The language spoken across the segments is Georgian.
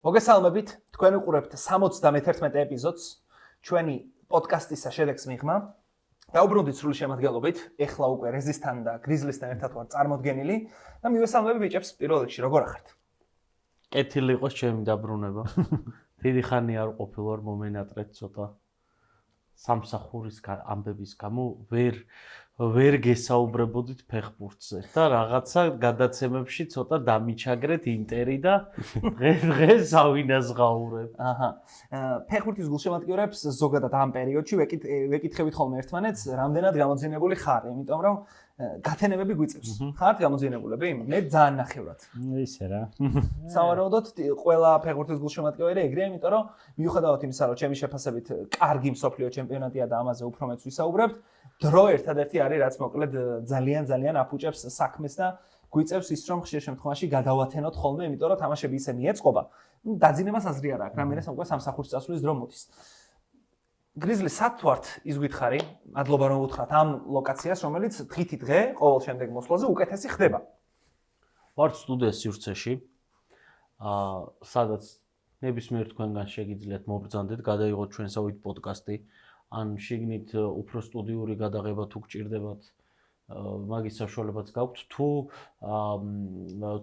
მოგესალმებით, თქვენ უყურებთ 71 ეპიზოდს ჩვენი პოდკასტისა შედეგს მიღმა. დაუბრუნდით სრული შემადგენლობით, ეხლა უკვე რეზისთან და გრიზლისთან ერთად ვარ წარმოდგენილი და მივესალმები ბიჭებს პირველ რიგში, როგორ ახართ? კეთილი იყოს ჩემი დაბრუნება. დიდი ხანი არ ყოფილ ვარ მომენატრეთ ცოტა სამსახურის ამბების გამო ვერ გესაუბრებოდით ფეხბურთზე და რაღაცა გადაცემებში ცოტა დამიჩაგრეთ ინტერი და დღეს ავინაზღაურებ. ფეხბურთის გულშემატკივრებს ზოგადად ამ პერიოდში ვეკითხებით ხოლმე ერთმანეთს, რამდენად გამოძინებული ხარ, იმიტომ რომ გათენებები გვიწევს. ხართ გამოძინებულები? მე ძალიან ნახევრად. ისე რა. სავარაუდოდ ყველა ფეხბურთის გულშემატკივარი ეგრეა, იმიტომ რომ მიუხედავად იმისა, რომ ჩემი შეფასებით კარგი მსოფლიო ჩემპიონატია და ამაზე უფრო მეც ვისაუბრებთ, დრო ერთადერთი არის, რაც მოკლედ ძალიან აფუჭებს საქმეს და გვიწევს ის, რომ ხშირ შემთხვევაში გადავათენოთ ხოლმე, იმიტომ რომ თამაშები ისე მიეწყობა, დაძინებას აზრი არ აქვს, რამე ეს უკვე სამსახურში წასვლის დრო მოდის. გრიზლი სად ვართ ის გითხარი, მადლობა რომ უთხრათ ამ ლოკაციას, რომელიც დღითი დღე ყოველ შემდეგ მოსვლაზე უკეთესი ხდება. ვართ სტუდიის სივრცეში, სადაც ნებისმიერ თქვენგან შეგიძლიათ მობრძანდეთ, გადაიღოთ ჩვენსავით პოდკასტი, ან შეგნით უფრო სტუდიური გადაღება თუ გჭირდებათ, მაგის საშუალებაც გაქვთ,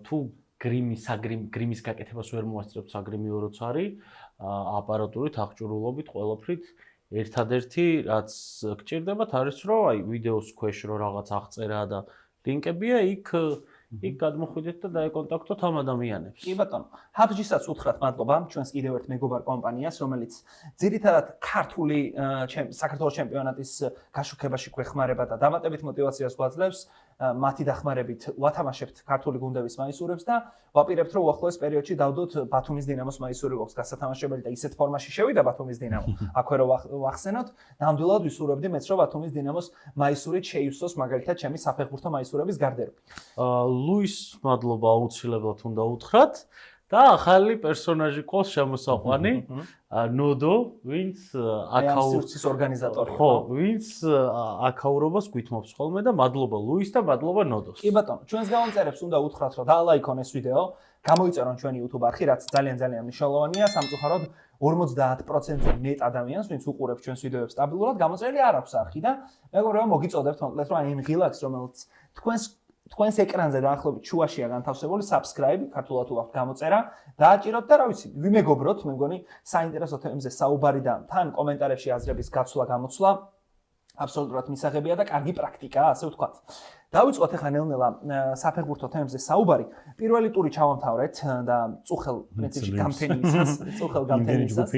თუ გრიმის გაკეთებას ვერ მოასწრებთ საგრიმიო როც არის, აპარატურით, აღჭურვილობით, ყველაფრით ერთადერთი რაც გჭირდებათ არის რომ აი ვიდეოს ქვეშ რო რაღაც აღწერა და ლინკებია იქ გადმოხვიდეთ და დაეკონტაქტოთ ამ ადამიანებს. კი ბატონო, HubG-საც უთხრათ მადლობა ჩვენს კიდევ ერთ მეგობარ კომპანიას, რომელიც ძირითადად ქართული საქართველოს ჩემპიონატის გაშუქებაში გვეხმარება და დამატებით მოტივაციას გვაძლევს. მათი დახმარებით ვათამაშებთ ქართული გუნდების მაისურებს და ვაპირებთ რომ უახლოეს პერიოდში დავდოთ ბათუმის დინამოს მაისური გვაქვს გასათამაშებელი და ისეთ ფორმაში შევიდა ბათუმის დინამო. აქვე რომ ვახსენოთ, ნამდვილად ვისურვებდი მეც რომ ბათუმის დინამოს მაისურით შეივსოს მაგალითად ჩემი საფეხბურთო მაისურების გარდერობით. ლუის მადლობა აუცილებლად უნდა უთხრათ და ახალი პერსონაჟი ყავს შემოსაყვანი, ნოდო, ვინც აკაურცის ორგანიზატორი. ხო, ვინც აკაურობას გვითმობს ხოლმე და მადლობა ლუის და მადლობა ნოდოს. კი ბატონო, ჩვენს გამომწერებს უნდა უთხრათ რომ დაალაიქონ ეს ვიდეო, გამოიწერონ ჩვენი YouTube არხი, რაც ძალიან მნიშვნელოვანია, სამწუხაროდ 50%-ზე მეტ ადამიანს, ვინც უყურებს ჩვენს ვიდეოებს სტაბილურად, გამოწერილი არ აქვს არხი და მეგობრებო, მოგიწოდებთ მოკლედ რომ აი იმ ღილაკს, რომელიც თქვენს ეკრანზე დაახლოებით შუაშია განთავსებული subscribe, ქართულად ვაქვთ გამოწერა, დააჭიროთ და რა ვიცი, ვიმეგობროთ, მე მგონი საინტერესო თემებზე საუბარი და თან კომენტარებში აზრების გაცვლა, გამოცვლა აბსოლუტურად მისაღებია და კარგი პრაქტიკაა, ასე ვთქვათ. დავიწყოთ ახლა ნელ-ნელა საფეხბურთო თემებზე საუბარი. პირველი ტური ჩავამთავრეთ და წუხელ პრინციპში გამთენისას.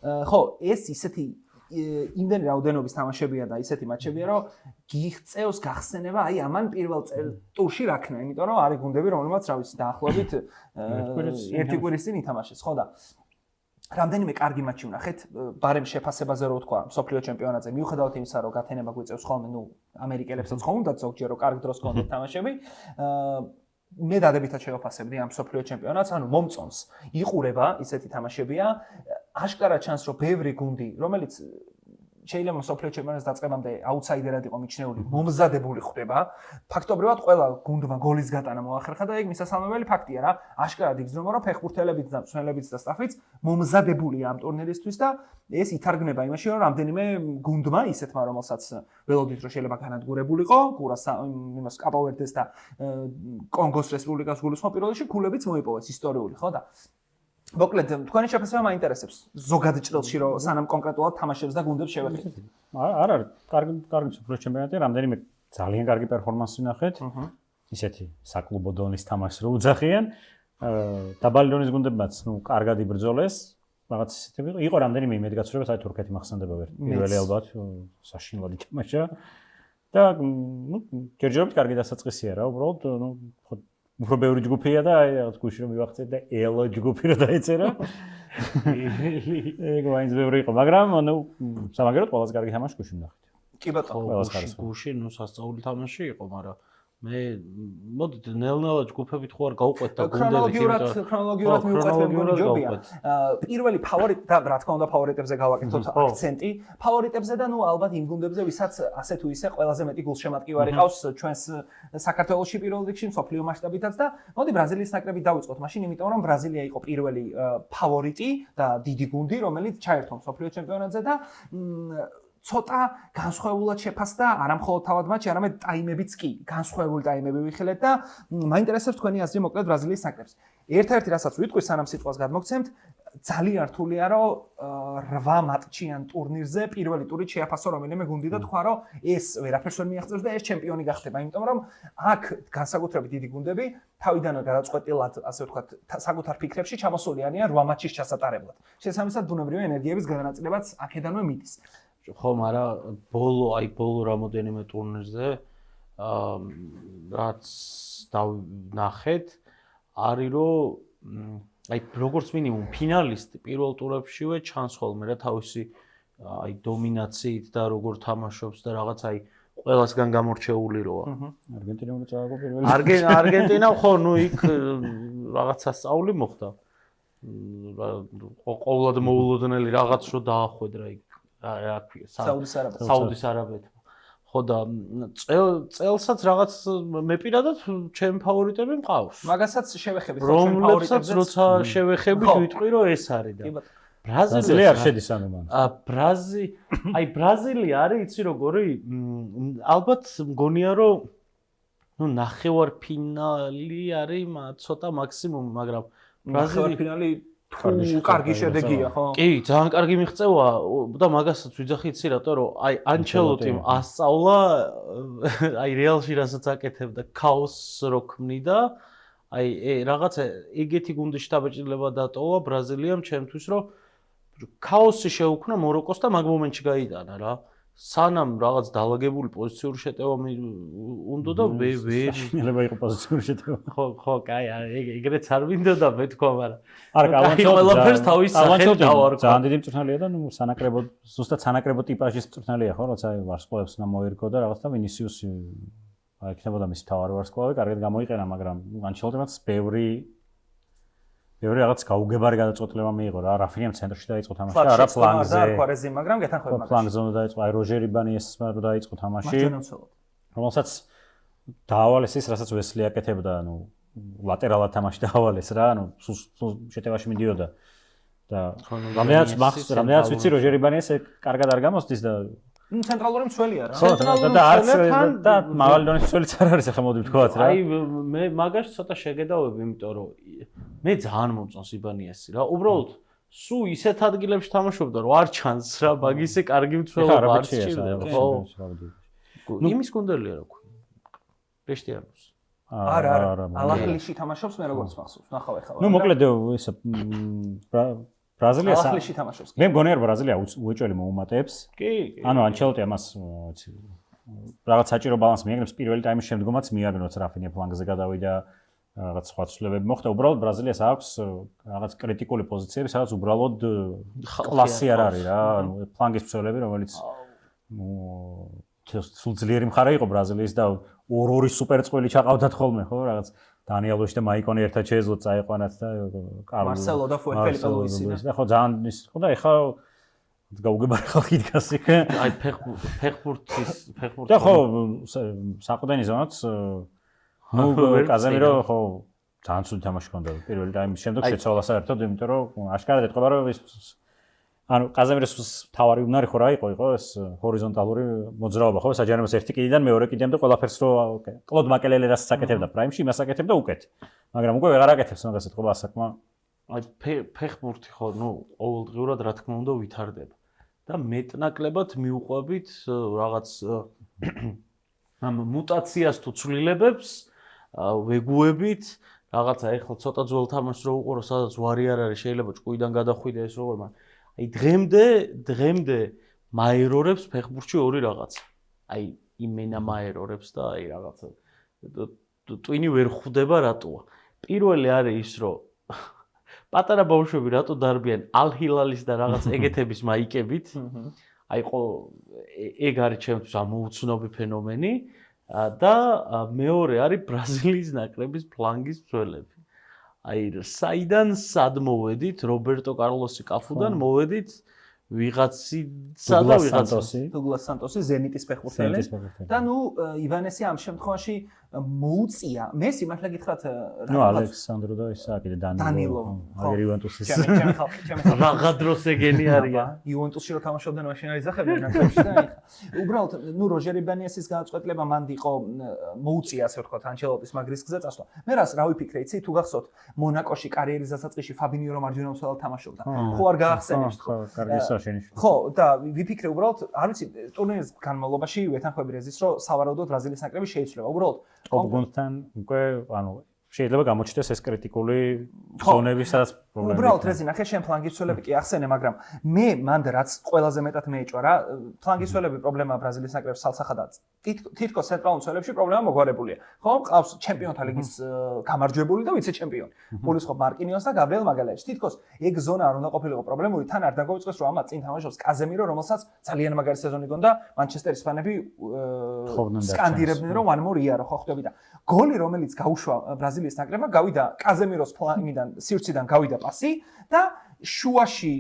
ხო, ეს ისეთი იმდენი რაოდენობის თამაშებია და ისეთი მატჩებია, რომ გიღწევს გახსენება აი ამან პირველ ტურში რაქნა, იმიტომ რომ არის გუნდები, რომელმაც რა ვიცი, დაახლოებით ერთი კვირის წინ ითამაშეს, ხო და რამდენიმე კარგი მატჩი ვნახეთ, ბარემ შეფასებაზე რო ვთქვა, მსოფლიო ჩემპიონატზე, მიუხედავად იმისა, რომ გათენება გვიწევს ხოლმე, ამერიკელებსაც ხომ უნდათ ზოგჯერ რომ კარგი დროს გქონდეთ თამაშები, მე დადებითად შევაფასებდი ამ მსოფლიო ჩემპიონატს, ანუ მომწონს, იყურება ისეთი თამაშებია, აშკარად ჩანს, რომ ბევრი გუნდი, რომელიც შეიძლება მსოფლიო ჩემპიონატის დაწყებამდე აუთსაიდერად იყო მიჩნეული, მომზადებული ხდება. ფაქტობრივად ყველა გუნდმა გოლის გატანა მოახერხა და ეგ მისასალმებელი ფაქტია რა. აშკარად იგრძნობა, რომ ფეხბურთელებიც და მსმენელებიც და სტაფიც მომზადებულია ამ ტურნირისთვის და ეს ითარგმნება იმაში, რომ რამდენიმე გუნდმა, ისეთმა, რომელსაც ველოდით რომ შეიძლება განადგურებულიყო, გურას იმას კაპავერდეს და კონგოს რესპუბლიკას გულისხმობ პირველ რიგში ქულებიც მოიპოვეს ისტორიული, ხო და მოკლედ, თქვენი შეფასება მაინტერესებს. ზოგად ჭრილში რომ სანამ კონკრეტულად თამაშებს და გუნდებს შევეხეთ. არ არის, კარგი მსოფლიო ჩემპიონატი, რამდენიმე ძალიან კარგი პერფორმანსი ნახეთ. ისეთი საკლუბო დონის თამაშს რო უძახიან. დაბალი დონის გუნდებმაც, კარგად იბრძოლეს. რაღაც ისეთი იყო რამდენიმე იმედგაცრუება, საერთოდ თურქეთი მახსენდება პირველი ალბათ საშინლად ითამაშა. და ჯერჯერობით კარგი დასაწყისია რა, უბრალოდ უფრო ბევრი ჯგუფია და აი რაღაც გუში რომ მივახცეთ და ელო ჯგუფი რა დაეწერა. ეგ ვაინც ბევრი იყო, მაგრამ სამაგეროდ ყველაზე კარგი თამაში გუში ვნახეთ. კი ბატონო, გუში სასწაული თამაში იყო, მაგრამ მე მოდით ნელ-ნელა ჯგუფებით ხო არ გავყვეთ და გუნდებით ქრონოლოგიურად მივყვეთ მეგონი ჯობია. პირველი ფავორიტი და რა თქმა უნდა ფავორიტებზე გავაკეთოთ აქცენტი. ფავორიტებზე და ნუ ალბათ იმ გუნდებზე, ვისაც ასე თუ ისე ყველაზე მეტი გულშემატკივარი ყავს ჩვენს საქართველოში პირველ რიგში მსოფლიო მასშტაბითაც და მოდი ბრაზილიის ნაკრებით დავიწყოთ მაშინ, იმიტომ რომ ბრაზილია იყო პირველი ფავორიტი და დიდი გუნდი, რომელიც ჩაერთო მსოფლიო ჩემპიონატზე და ცოტა განსხვავებულად შეფასდა არა მხოლოდ თავად მატჩი, არამედ ტაიმებიც კი. განსხვავებული ტაიმები ვიხილეთ და მაინტერესებს თქვენი აზრი მოკლედ ბრაზილიის ნაკრებს. ერთ-ერთი რასაც ვიტყვი სანამ სიტყვას გადმოგცემთ, ძალიან რთულია რომ 8 მატჩიან ტურნირზე პირველი ტურით შეაფასო რომელიმე გუნდი და თქვა რომ ეს ვერაფერს ვერ მიაღწევს და ეს ჩემპიონი გახდება, იმიტომ რომ აქ განსაკუთრებით დიდი გუნდები თავიდანვე გადაწყვეტილად, ასე ვთქვათ, საკუთარ ფიქრებში ჩამოსული არიან 8 მატჩის ჩასატარებლად. შესაბამისად, ბუნებრივია ენერგიების განაწილებაც აქედანვე მიდის. ხო, მაგრამ ბოლო რამოდენიმე ტურნირზე რაც ნახეთ, არის რომ როგორც მინიმუმ ფინალისტი პირველ ტურებშივე ჩანს ხოლმე რა თავისი დომინაციით და როგორ თამაშობს და რაღაც ყველასგან გამორჩეული როა. არგენტინა უნდა წავაგო პირველი. არგენტინა ხო, ნუ იქ რაღაცა სწავლი მოხდა. ყოველად მოულოდნელი რაღაც რო დაახვედრა იქ. რა ქვია, საუდის არაბეთმა. ხო და წელსაც რაღაც მე პირადად ჩემი ფავორიტები მყავს. მაგასაც შევეხებით ჩვენ ფავორიტებზე. როცა შევეხებით ვიტყვი რომ ეს არის და ბრაზილია არ შედის ანუ მან. ბრაზილია არის იცი როგორი? ალბათ მგონია რომ ნუ ნახევარფინალი არის ცოტა მაქსიმუმი, მაგრამ ნახევარფინალი კარგი შედეგია, ხო? კი, ძალიან კარგი მიღწევა და მაგასაც ვიძახი იცი რატო რომ ანჩელოტიმ ასწავლა რეალში რასაც აკეთებდა ქაოსს რო ქმნიდა რაღაცა ეგეთი გუნდის შტაბ-ჭრილება დატოვა ბრაზილიამ ჩემთვის რომ ქაოსი შეუქმნა მოროკოს და მაგ მომენტში გაიტანა რა. სანამ რაღაც დაალაგებული პოზიციური შეტევა უნდა და შეიძლება იყო პოზიციური შეტევა. ხო, კაი, ეგრეც არ მინდოდა მე თქვა, მაგრამ არა, ყველაფერს თავის სახით დავარქვა. ძალიან დიდი მწვრთნელია და ნუ სანაკრებო, ზუსტად სანაკრებო ტიპაჟის მწვრთნელია ხო, როცა ვარსკვლავებს უნდა მოერგო და რაღაც და ვინისიუსი იქნებოდა მისი თავარი ვარსკვლავი, კარგად გამოიყენა, მაგრამ ანჩელოტიმაც ბევრი რაღაც გაუგებარი გადაწყვეტილება მიიღო რა. რაფინიამ ცენტრში დაიწყო თამაში და არა ფლანგზე. მაგრამ გეთანხმები მაგას. ფლანგზე უნდა დაიწყო, როჟერი ბანიესმა რო დაიწყო თამაში. რომელსაც დაავალეს ის, რასაც ვესლი აკეთებდა, ანუ ლატერალად თამაში დაავალეს რა, ანუ სულ შეტევაში მიდიოდა. და რამდენიც ვიცი როჟერი ბანიეს კარგად არ გამოსდის და ცენტრალური მცველია რა. ხო, და არც და მაღალი დონის მცველიც არ არის ახლა მოდი ვთქვათ რა. მე მაგაში ცოტა შეგედავები, იმიტომ რომ მე ძალიან მომწონს იბანიესი რა. უბრალოდ სულ ისეთ ადგილებში თამაშობდა რომ არ ჩანს რა, მაგისე კარგი მცველობა არ სჭირდება. ხო. იმის გუნდელია რა ქვია. კრიშტიანოს. არა. ალაჰლიში თამაშობს მე როგორც მახსოვს. ნახავ ახლა. ნუ მოკლედ ისე ბრაზილია ალაჰლიში თამაშობს. მე მგონია რომ ბრაზილია უეჭველი მოუმატებს. კი. ანუ ანჩელოტი ამას ვიცი რაღაც საჭირო ბალანს მიაგნებს პირველი ტაიმის შემდგომაც მიაგნოს რაფინია ფლანგზე გადავიდა რაღაც სხვა ცვლილებები მოხდა. უბრალოდ ბრაზილიას აქვს რაღაც კრიტიკული პოზიციები, სადაც უბრალოდ კლასი არ არის რა. ანუ ფლანგის მცველები, რომელიც სულ ძლიერი მხარე იყო ბრაზილიის და ორი სუპერ წყვილი ჩაყავდათ ხოლმე, ხო, რაღაც დანიელოში და მაიკონი ერთად შეეძლო წაიყვანათ და მარსელო და ფელიპე ლუისი და ხო ძალიან ის ხო და ეხლა გაუგებარი ხალხი დგას იქ. აი ფეხბურთის და ხო საყდენი ზონაც ნუ კაზემირო ხო ძალიან ცუდი თამაში ჰქონდა პირველი ტაიმის შემდეგ შეცვალა საერთოდ, იმიტომ რომ აშკარად ეთქობა რომ ის ანუ კაზემიროს თავარი უნარი ხო რა იყო ეს ჰორიზონტალური მოძრაობა ხო საჯარიმოს ერთი კიდიდან მეორე კიდემდე ყველაფერს რო კლოდ მაკელელე რასაც აკეთებდა პრაიმში იმას აკეთებდა უკეთ, მაგრამ უკვე ვეღარ აკეთებს მაგას ეთქობა ასაკმა. აი ფეხბურთი ხო ნუ ყოველდღიურად რა თქმა უნდა ვითარდება და მეტნაკლებად მიუყვებით რაღაც ამ მუტაციას თუ ცვლილებებს ვეგუებით რაღაცა ეხლა ცოტა ძველ თამაშს რო უყურო სადაც ვარი არ არის შეიძლება ჭკუიდან გადახვიდე ეს როგორ მაგრამ აი დღემდე მაერორებს ფეხბურთში ორი რაღაცა. აი იმენა მაერორებს და აი რაღაცა ტვინი ვერ ხვდება რატოა. პირველი არის ის რომ პატარა ბავშვები რატო დარბიან ალ-ჰილალის და რაღაც ეგეთების მაიკებით. აი ეგ არის ჩემთვის ამოუცნობი ფენომენი. და მეორე არის ბრაზილიის ნაკრების ფლანგის მცველები. აი, საიდან სად მოვედით? რობერტო კარლოსი კაფუდან მოვედით ვიღაცისა და ვიღაცასი. დუგლას სანტოსი ზენიტის ფეხბურთელი. და ნუ ივანესი ამ შემთხვევაში მოუწია. მე სიმართლე გითხრათ ნუ ალექსანდრო და ისა კიდე დანილო. აგერ იუვენტუსის. რაღა დროს ეგენი არიან. იუვენტუსში რო თამაშობდნენ მაშინ არის ახებდნენ ნაკრებში და ეხა. უბრალოდ ნუ როჟერ იბანიესის განაცხადება მანდ იყო მოუწია ასე ვთქვათ ანჩელოტის მაგრის გზა წასვლა. მე რას რა ვიფიქრე იცი თუ გახსოვთ მონაკოში კარიერის დასაწყისში ფაბინიო რო მარჯვენა მცველად თამაშობდა. ხო არ გაახსენებს თქო. ხო და ვიფიქრე უბრალოდ არ ვიცი ტურნირის განმავლობაში ვეთანხმები რეზის რომ სავარაუდოდ ბრაზილიის ნაკრები შეიცვლება უბრალოდ კონგუნთან უკვე ანუ შეიძლება გამოჩნდეს ეს კრიტიკული ზონები სადაც პრობლემები უბრალოდ რეზი ნახე შენ ფლანგის მცველები კი ახსენე მაგრამ მე მანდ რაც ყველაზე მეტად მეეჭვა რა ფლანგის მცველები პრობლემაა ბრაზილიის ნაკრებს სალსახადაც თითქოს ცენტრალურ მცველებში პრობლემა მოგვარებულია ხო ყავს ჩემპიონთა ლიგის გამარჯვებული და ვიცე ჩემპიონი გულის ხო მარკინიოს და გაბრიელ მაგალაიჩი თითქოს ეგ ზონა არ უნდა ყოფილიყო პრობლემური თან არ დაგვიწყეს რომ ამათ წინ თამაშობს კაზემირო რომელსაც ძალიან მაგარი სეზონი გონდა მანჩესტერის ფანები სკანდირებდნენ რომ one more year ხო ხვდები და გოლი რომელიც გაუშვა ბრაზილიის ნაკრებმა გავიდა კაზემიროს ფლანგიდან სივრციდან გავიდა პასი და შუაში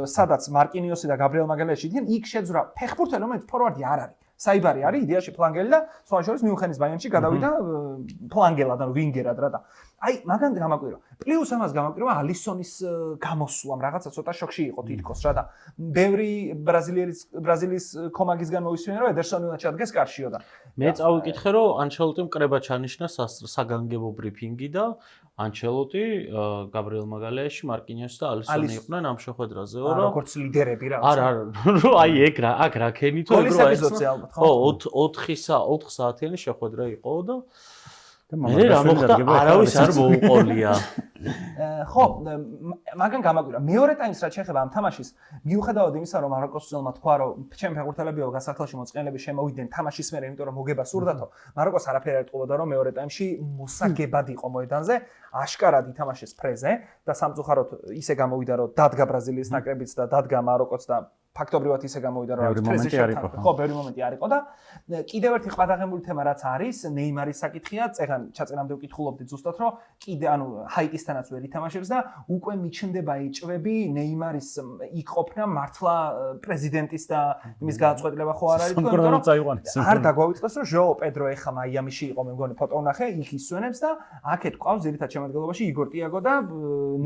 სადაც მარკინიოსი და გაბრიელ მაგალაიჩი იდნენ იქ შეძვრა ფეხბურთელი რომელიც ფორვარდი არ არის საიბარი არის იდეაში ფლანგელი და სხვა შორის მიუნხენის ბაიანში გადავიდა ფლანგელად ანუ ვინგერად რა და აი მაგან გამაკვირვა პლუს ამას გამაკვირვა ალისონის გამოსვლამ რაღაცა ცოტა შოქში იყო თითქოს რა და ბევრი ბრაზილიის კომაგისგან მოვისმენე რომ ედერსონი უნდა ჩადგეს კარშიო და მე წავიკითხე რომ ანჩელოტიმ კრება ჩანიშნა საგანგებო ბრიფინგი და ანჩელოტი გაბრიელ მაგალაიში მარკინიოსი და ალისონი იყვნენ ამ შეხვედრაზეო რომ როგორც ლიდერები რა არა რომ აი აქ რა ქენი თუ ეგ რა ეს ხო 4 საათიანი შეხვედრა იყო და მე რა მოხდა არავის არ მოუყოლია ხო მაგან გამაკვირვა მეორე ტაიმს რაც შეეხება ამ თამაშის მიუხედავად იმისა რომ მაროკოს ძელმა თქვა რომ ჩემი ფეხბურთელებიო გასახელში მოწყენილები შემოვიდნენ თამაშის მერე იმიტომ რომ მოგება სურდათო მაროკოს არაფერი არ ეტყობოდა რომ მეორე ტაიმში მოსაგებად იყო მოედანზე აშკარად ითამაშეს ფრეზე და სამწუხაროდ ისე გამოვიდა რომ დადგა ბრაზილიის ნაკრებიც და დადგა მაროკოც და ფაქტობრივად ისე გამოვიდა რომ ფრეზე შეთანხმდა ხო ბევრი მომენტი არ იყო და კიდევ ერთი ყვადაღებული თემა რაც არის ნეიმარის საკითხია წეგან ჩაწერამდე ვკითხულობდი ზუსტად რომ კიდე ანუ ჰაიტისთანაც ვერ ითამაშებს და უკვე მიჩნდება ეჭვები ნეიმარის იქ ყოფნა მართლა პრეზიდენტის და იმის განაცხადება ხო არ არის თქო რომ არ დაგვავიწყდეს რომ ჟო პედრო ეხა მაიამიში იყო მე მგონი ფოტო ვნახე იქ ისვენებს და აქეთ ყავს ძირითად შემადგენლობაში იგორ ტიაგო და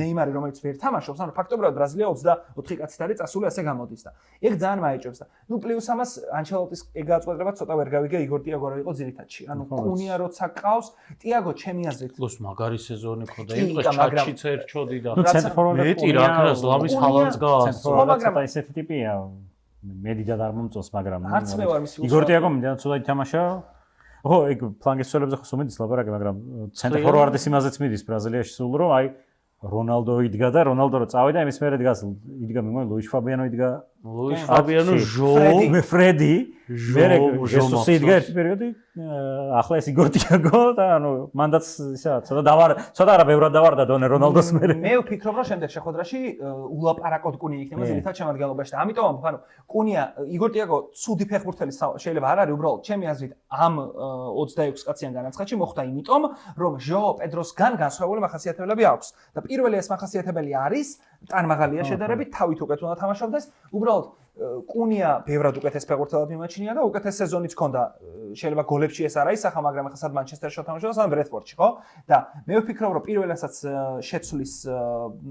ნეიმარი რომელიც ვერ თამაშობს ანუ ფაქტობრივად ბრაზილია 24 კაცით არის წასული ასე გამოდის და ეგ ძალიან მაეჭვებს და ნუ პლუს ამას ანჩელოტის ეგ განაცხადება ცოტა ვერ გავიგე იგორ ტიაგო რა იყო ძირითადში ანუ კუნია როცა ყავს ტიაგო ჩემი აზრით პლუს მაგარი სეზონი ხო და იყო ჩაჩიც ერჩოდი და მეტი რა ქრას ლამის ხალანს გას მაგრამ ესეთი ტიპია მედიდა არ მომწონს მაგრამ იგორ ტიაგო მინდა ცოტა ითამაშა ხო ეგ ფლანგის მცველებზე ხო სუმედის ლაპარაკი მაგრამ ცენტრ ფორვარდის იმაზეც მიდის ბრაზილიაში სულ რომ აი რონალდო იდგა და რონალდო რო წავიდა იმის მერე დგას იდგა მე მგონი ლუის ფაბიანო იდგა ლუის ფაბიანო ჟო მე ფრედი მერე ჟესუსი იდგა ერთი პერიოდი ახლა ეს იგორ ტიაგო და ანუ მანდაც ისა ცოტა არა ბევრად დავარდა დონე რონალდოს მერე მე ვფიქრობ რომ შემდეგ შეხვედრაში ულაპარაკოდ კუნია იქნება ძირითადად შემადგენლობაში და ამიტომ ანუ კუნია იგორ ტიაგო ცუდი ფეხბურთელი შეიძლება არ არის უბრალოდ ჩემი აზრით ამ 26 კაციან განაცხადში მოხდა იმიტომ რომ ჟო პედროსგან განსხვავებული მახასიათებლები აქვს და პირველი ეს მახასიათებელი არის ტანმაღალია შედარებით თავით უკეთ უნდა თამაშობდეს უბრალოდ კუნია ბევრად უკეთეს ფეხბურთელად მიმაჩნია და უკეთეს სეზონიც ჰქონდა შეიძლება გოლებში ეს არ აისახა მაგრამ ახლა სად მანჩესტერში თამაშობს ან ბრედფორდში ხო და მე ვფიქრობ რომ პირველასაც შეცვლის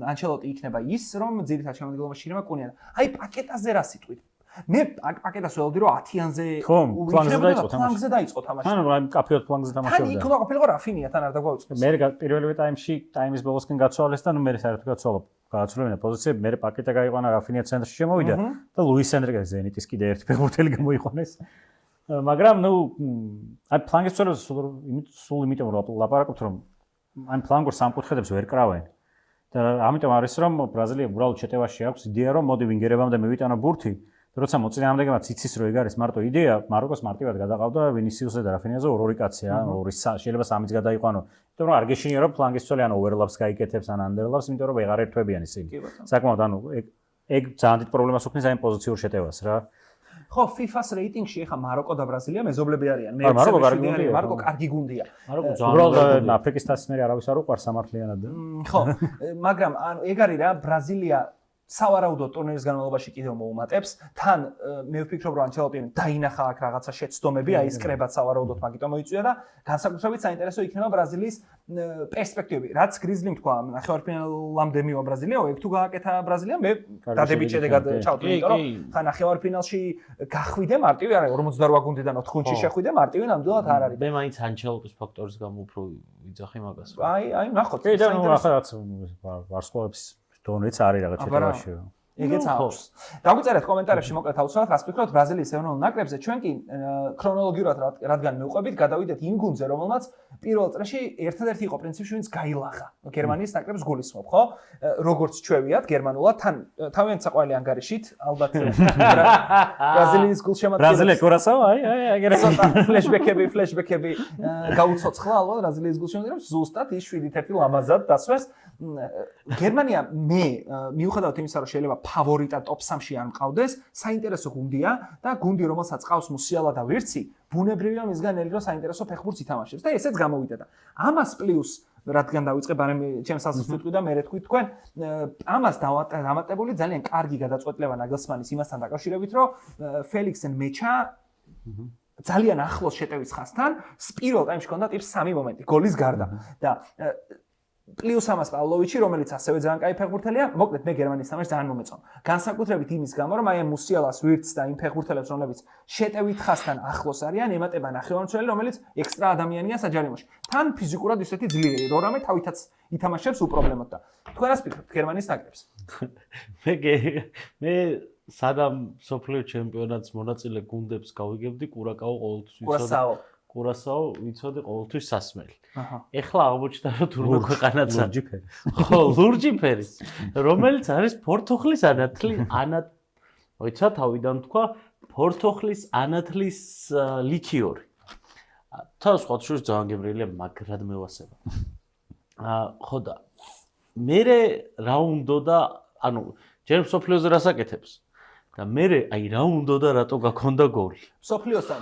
ანჩელოტი იქნება ის რომ ძირითადად შემადგენლობაში იქნება კუნია აი პაკეტაზე რა სიტყვით მე პაკეტას ველოდი რომ 10-იანზე ფლანგზე დაიწყო თამაში. ანუ აი კაფეოთ ფლანგზე თამაშობდა. თან იქ უნდა ყოფილიყო რაფინია თან არ დაგვაუწყეს. მე პირველივე ტაიმში ტაიმის ბოლოსკენ გაცვალეს და ნუ მე საერთოდ გაცვალობ. გააცვლევინა პოზიციები, მე პაკეტა გაიყვანა რაფინია ცენტრში შემოვიდა და ლუის ენრიკე ზენიტის კიდე ერთი ფეხბურთელი გამოიყვანეს. მაგრამ ნუ აი ფლანგის წელს სულ იმიტომ რომ ლაპარაკობთ რომ აი ფლანგურ სამკუთხედებს ვერ კრავენ. და ამიტომ არის რომ ბრაზილია უბრალოდ შეტევაში აქვს იდეა რომ მოდი ვინგერებამდე მივიტანო ბურთი. როცა მოწინააღმდეგემაც იცის რომ ეგ არის მარტო იდეა, მაროკოს მარტივად გადაყავდა ვინისიუსზე და რაფინიაზე ორი კაცია, ორი შეიძლება სამიც გადაიყვანო. იმიტომ რომ არ გეშინია რომ ფლანგის წელი ან ოვერლაპს გაიკეთებს ან ანდერლაპს, იმიტომ რომ ვეღარ ერთვებიან ისინი. საკმაოდ ანუ ეგ ძალიან დიდ პრობლემას უქმნის აი პოზიციურ შეტევას რა. ხო, FIFA-ს რეიტინგში ეხა მაროკო და ბრაზილია მეზობლები არიან. მაროკო კარგი გუნდია. მაროკო კარგი გუნდია. მაროკო უბრალოდ ძალიან აფრიკის თასის მე არავის არ უყვარს სამართლიანად. ხო, მაგრამ ანუ ეგ არის რა, ბრაზილია სავარაუდოდ ტურნირის განმავლობაში კიდევ მოუმატებს. თან მე ვფიქრობ, რომ ანჩელოტიმ დაინახა აქ რაღაცა შეცდომები, აი ეს კრებაც სავარაუდოდ მაგიტომ მოიწვია და განსაკუთრებით საინტერესო იქნება ბრაზილიის პერსპექტივები. რაც გრიზლიმ თქვა, ნახევარფინალამდე მივა ბრაზილია, ეგ თუ გააკეთა ბრაზილია, მე დადებით შედეგად ჩავთვლი, იმიტომ რომ ხან ნახევარფინალში გახვიდე მარტივი არა, 48 გუნდიდან 4 გუნდში შეხვიდე მარტივი ნამდვილად არ არის. მე მაინც ანჩელოტის ფაქტორის გამო უფრო ვიძახი მაგას. აი, ნახოთ. კი და ნუ ახლა რაც ვარსკვლავების დონეც არის რაღაც შეთავაში. ეგეც აქვს. დაგვიწერეთ კომენტარებში მოკლედ აუცილებლად რას ფიქრობთ ბრაზილიის ეროვნულ ნაკრებზე. ჩვენ კი ქრონოლოგიურად რადგან მივყვებით, გადავიდეთ იმ გუნდზე, რომელმაც პირველ წრეში ერთადერთი იყო პრინციპში, ვინც გაილაღა. გერმანიის ნაკრებს გულისხმობ, ხო? როგორც ჩვევიათ გერმანულად, თან თავიანთ საყვარელი ანგარიშით, ალბათ ბრაზილიის გულშემატკივრებს. ბრაზილია კურასაო, აი, ეგრე ფლეშბექები გაუცოცხლა ალბათ ბრაზილიის გულშემატკივრებს ზუსტად ის 7-1 ლამაზად დასვეს. გერმანია მე მიუხედავად იმისა, რომ შეიძლება ფავორიტა ტოპ 3-ში არ მყავდეს, საინტერესო გუნდია და გუნდი, რომელსაც ყავს მუსიალა და ვირცი, ბუნებრივია მისგან ელი რომ საინტერესო ფეხბურთს ითამაშებს და ესეც გამოვიდა და ამას პლუს რადგან დავიწყე ბარემ ჩემს ასოს ვიტყვი და მე რეთქვი თქვენ ამას დამატებული ძალიან კარგი გადაწყვეტილება ნაგელსმანის იმასთან დაკავშირებით, რომ ფელიქსენ მეჩა ძალიან ახლოს შეტევის ხაზთან, პირველ ტაიმში ჰქონდა ტიპს 3 მომენტი, გოლის გარდა და პლუს ამას პავლოვიჩი, რომელიც ასევე ძალიან კაი ფეხბურთელია, მოკლედ მე გერმანიის თამაშს ძალიან მომეწონა. განსაკუთრებით იმის გამო, რომ აი ამ მუსიალას ვირთს და იმ ფეხბურთელებს, რომლებიც შეტევით ხაზთან ახლოს არიან, ემატება ნახევარმცველი, რომელიც ექსტრა ადამიანია საჯარიმოში. თან ფიზიკურად ისეთი ძლიერი, რომ რამე თავითაც ითამაშებს უპრობლემოდ და თქვენ რას ფიქრობთ გერმანიის ნაკრებს? მე სადამ სოფლიო ჩემპიონატს მონაწილე გუნდებს გავიგებდი, კურაკაო ყოველთვის კურასაო ვიცოდი ყოველთვის სასმელი. ეხლა აღმოჩნდა რომ თურმე ქვეყანაცა ლურჯი ფერი. ხო, ლურჯი ფერის, რომელიც არის პორტუხლის ანათლი, მოიცა თავიდან თქვა პორტუხლის ანათლის ლიქიორი. თავს სხვა შურს ძალიან გემრიელია, მაგრად მევასება. ხო და მე რა უნდა და ანუ ჯერ სოფლიოზე რას აკეთებს? და მე აი რა უნდა და რატო გაქონდა გოლი? სოფლიოსთან.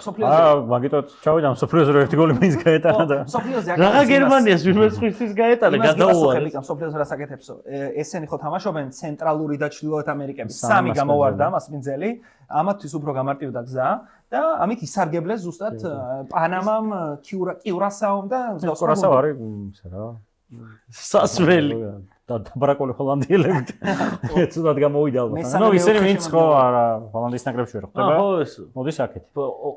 მაგიტო ჩავიდა სოფლიოზე ერთი გოლი მაინც გაეტანა და სოფლიოზე რა გერმანიას ვინმე წვისთვის გაეტანა გადაუვარდა. სოფლიოზე რას აკეთებსო? ესენი ხო თამაშობენ ცენტრალური და ჩრდილოეთ ამერიკების. 3 გამოვარდა მასპინძელი, ამათთვის უფრო გამარტივდა გზა და ამით ისარგებლეს ზუსტად პანამამ, კიურასაომ და კურასაო არის ისე რა. სასმელი. დაბრაკული ჰოლანდიელები. ცუდად გამოვიდა ალბათ. ნუ ისინი ვინც ხო არა ჰოლანდიის ნაკრებში ვერ ხდება. ხო ეს. მოდის აქეთ.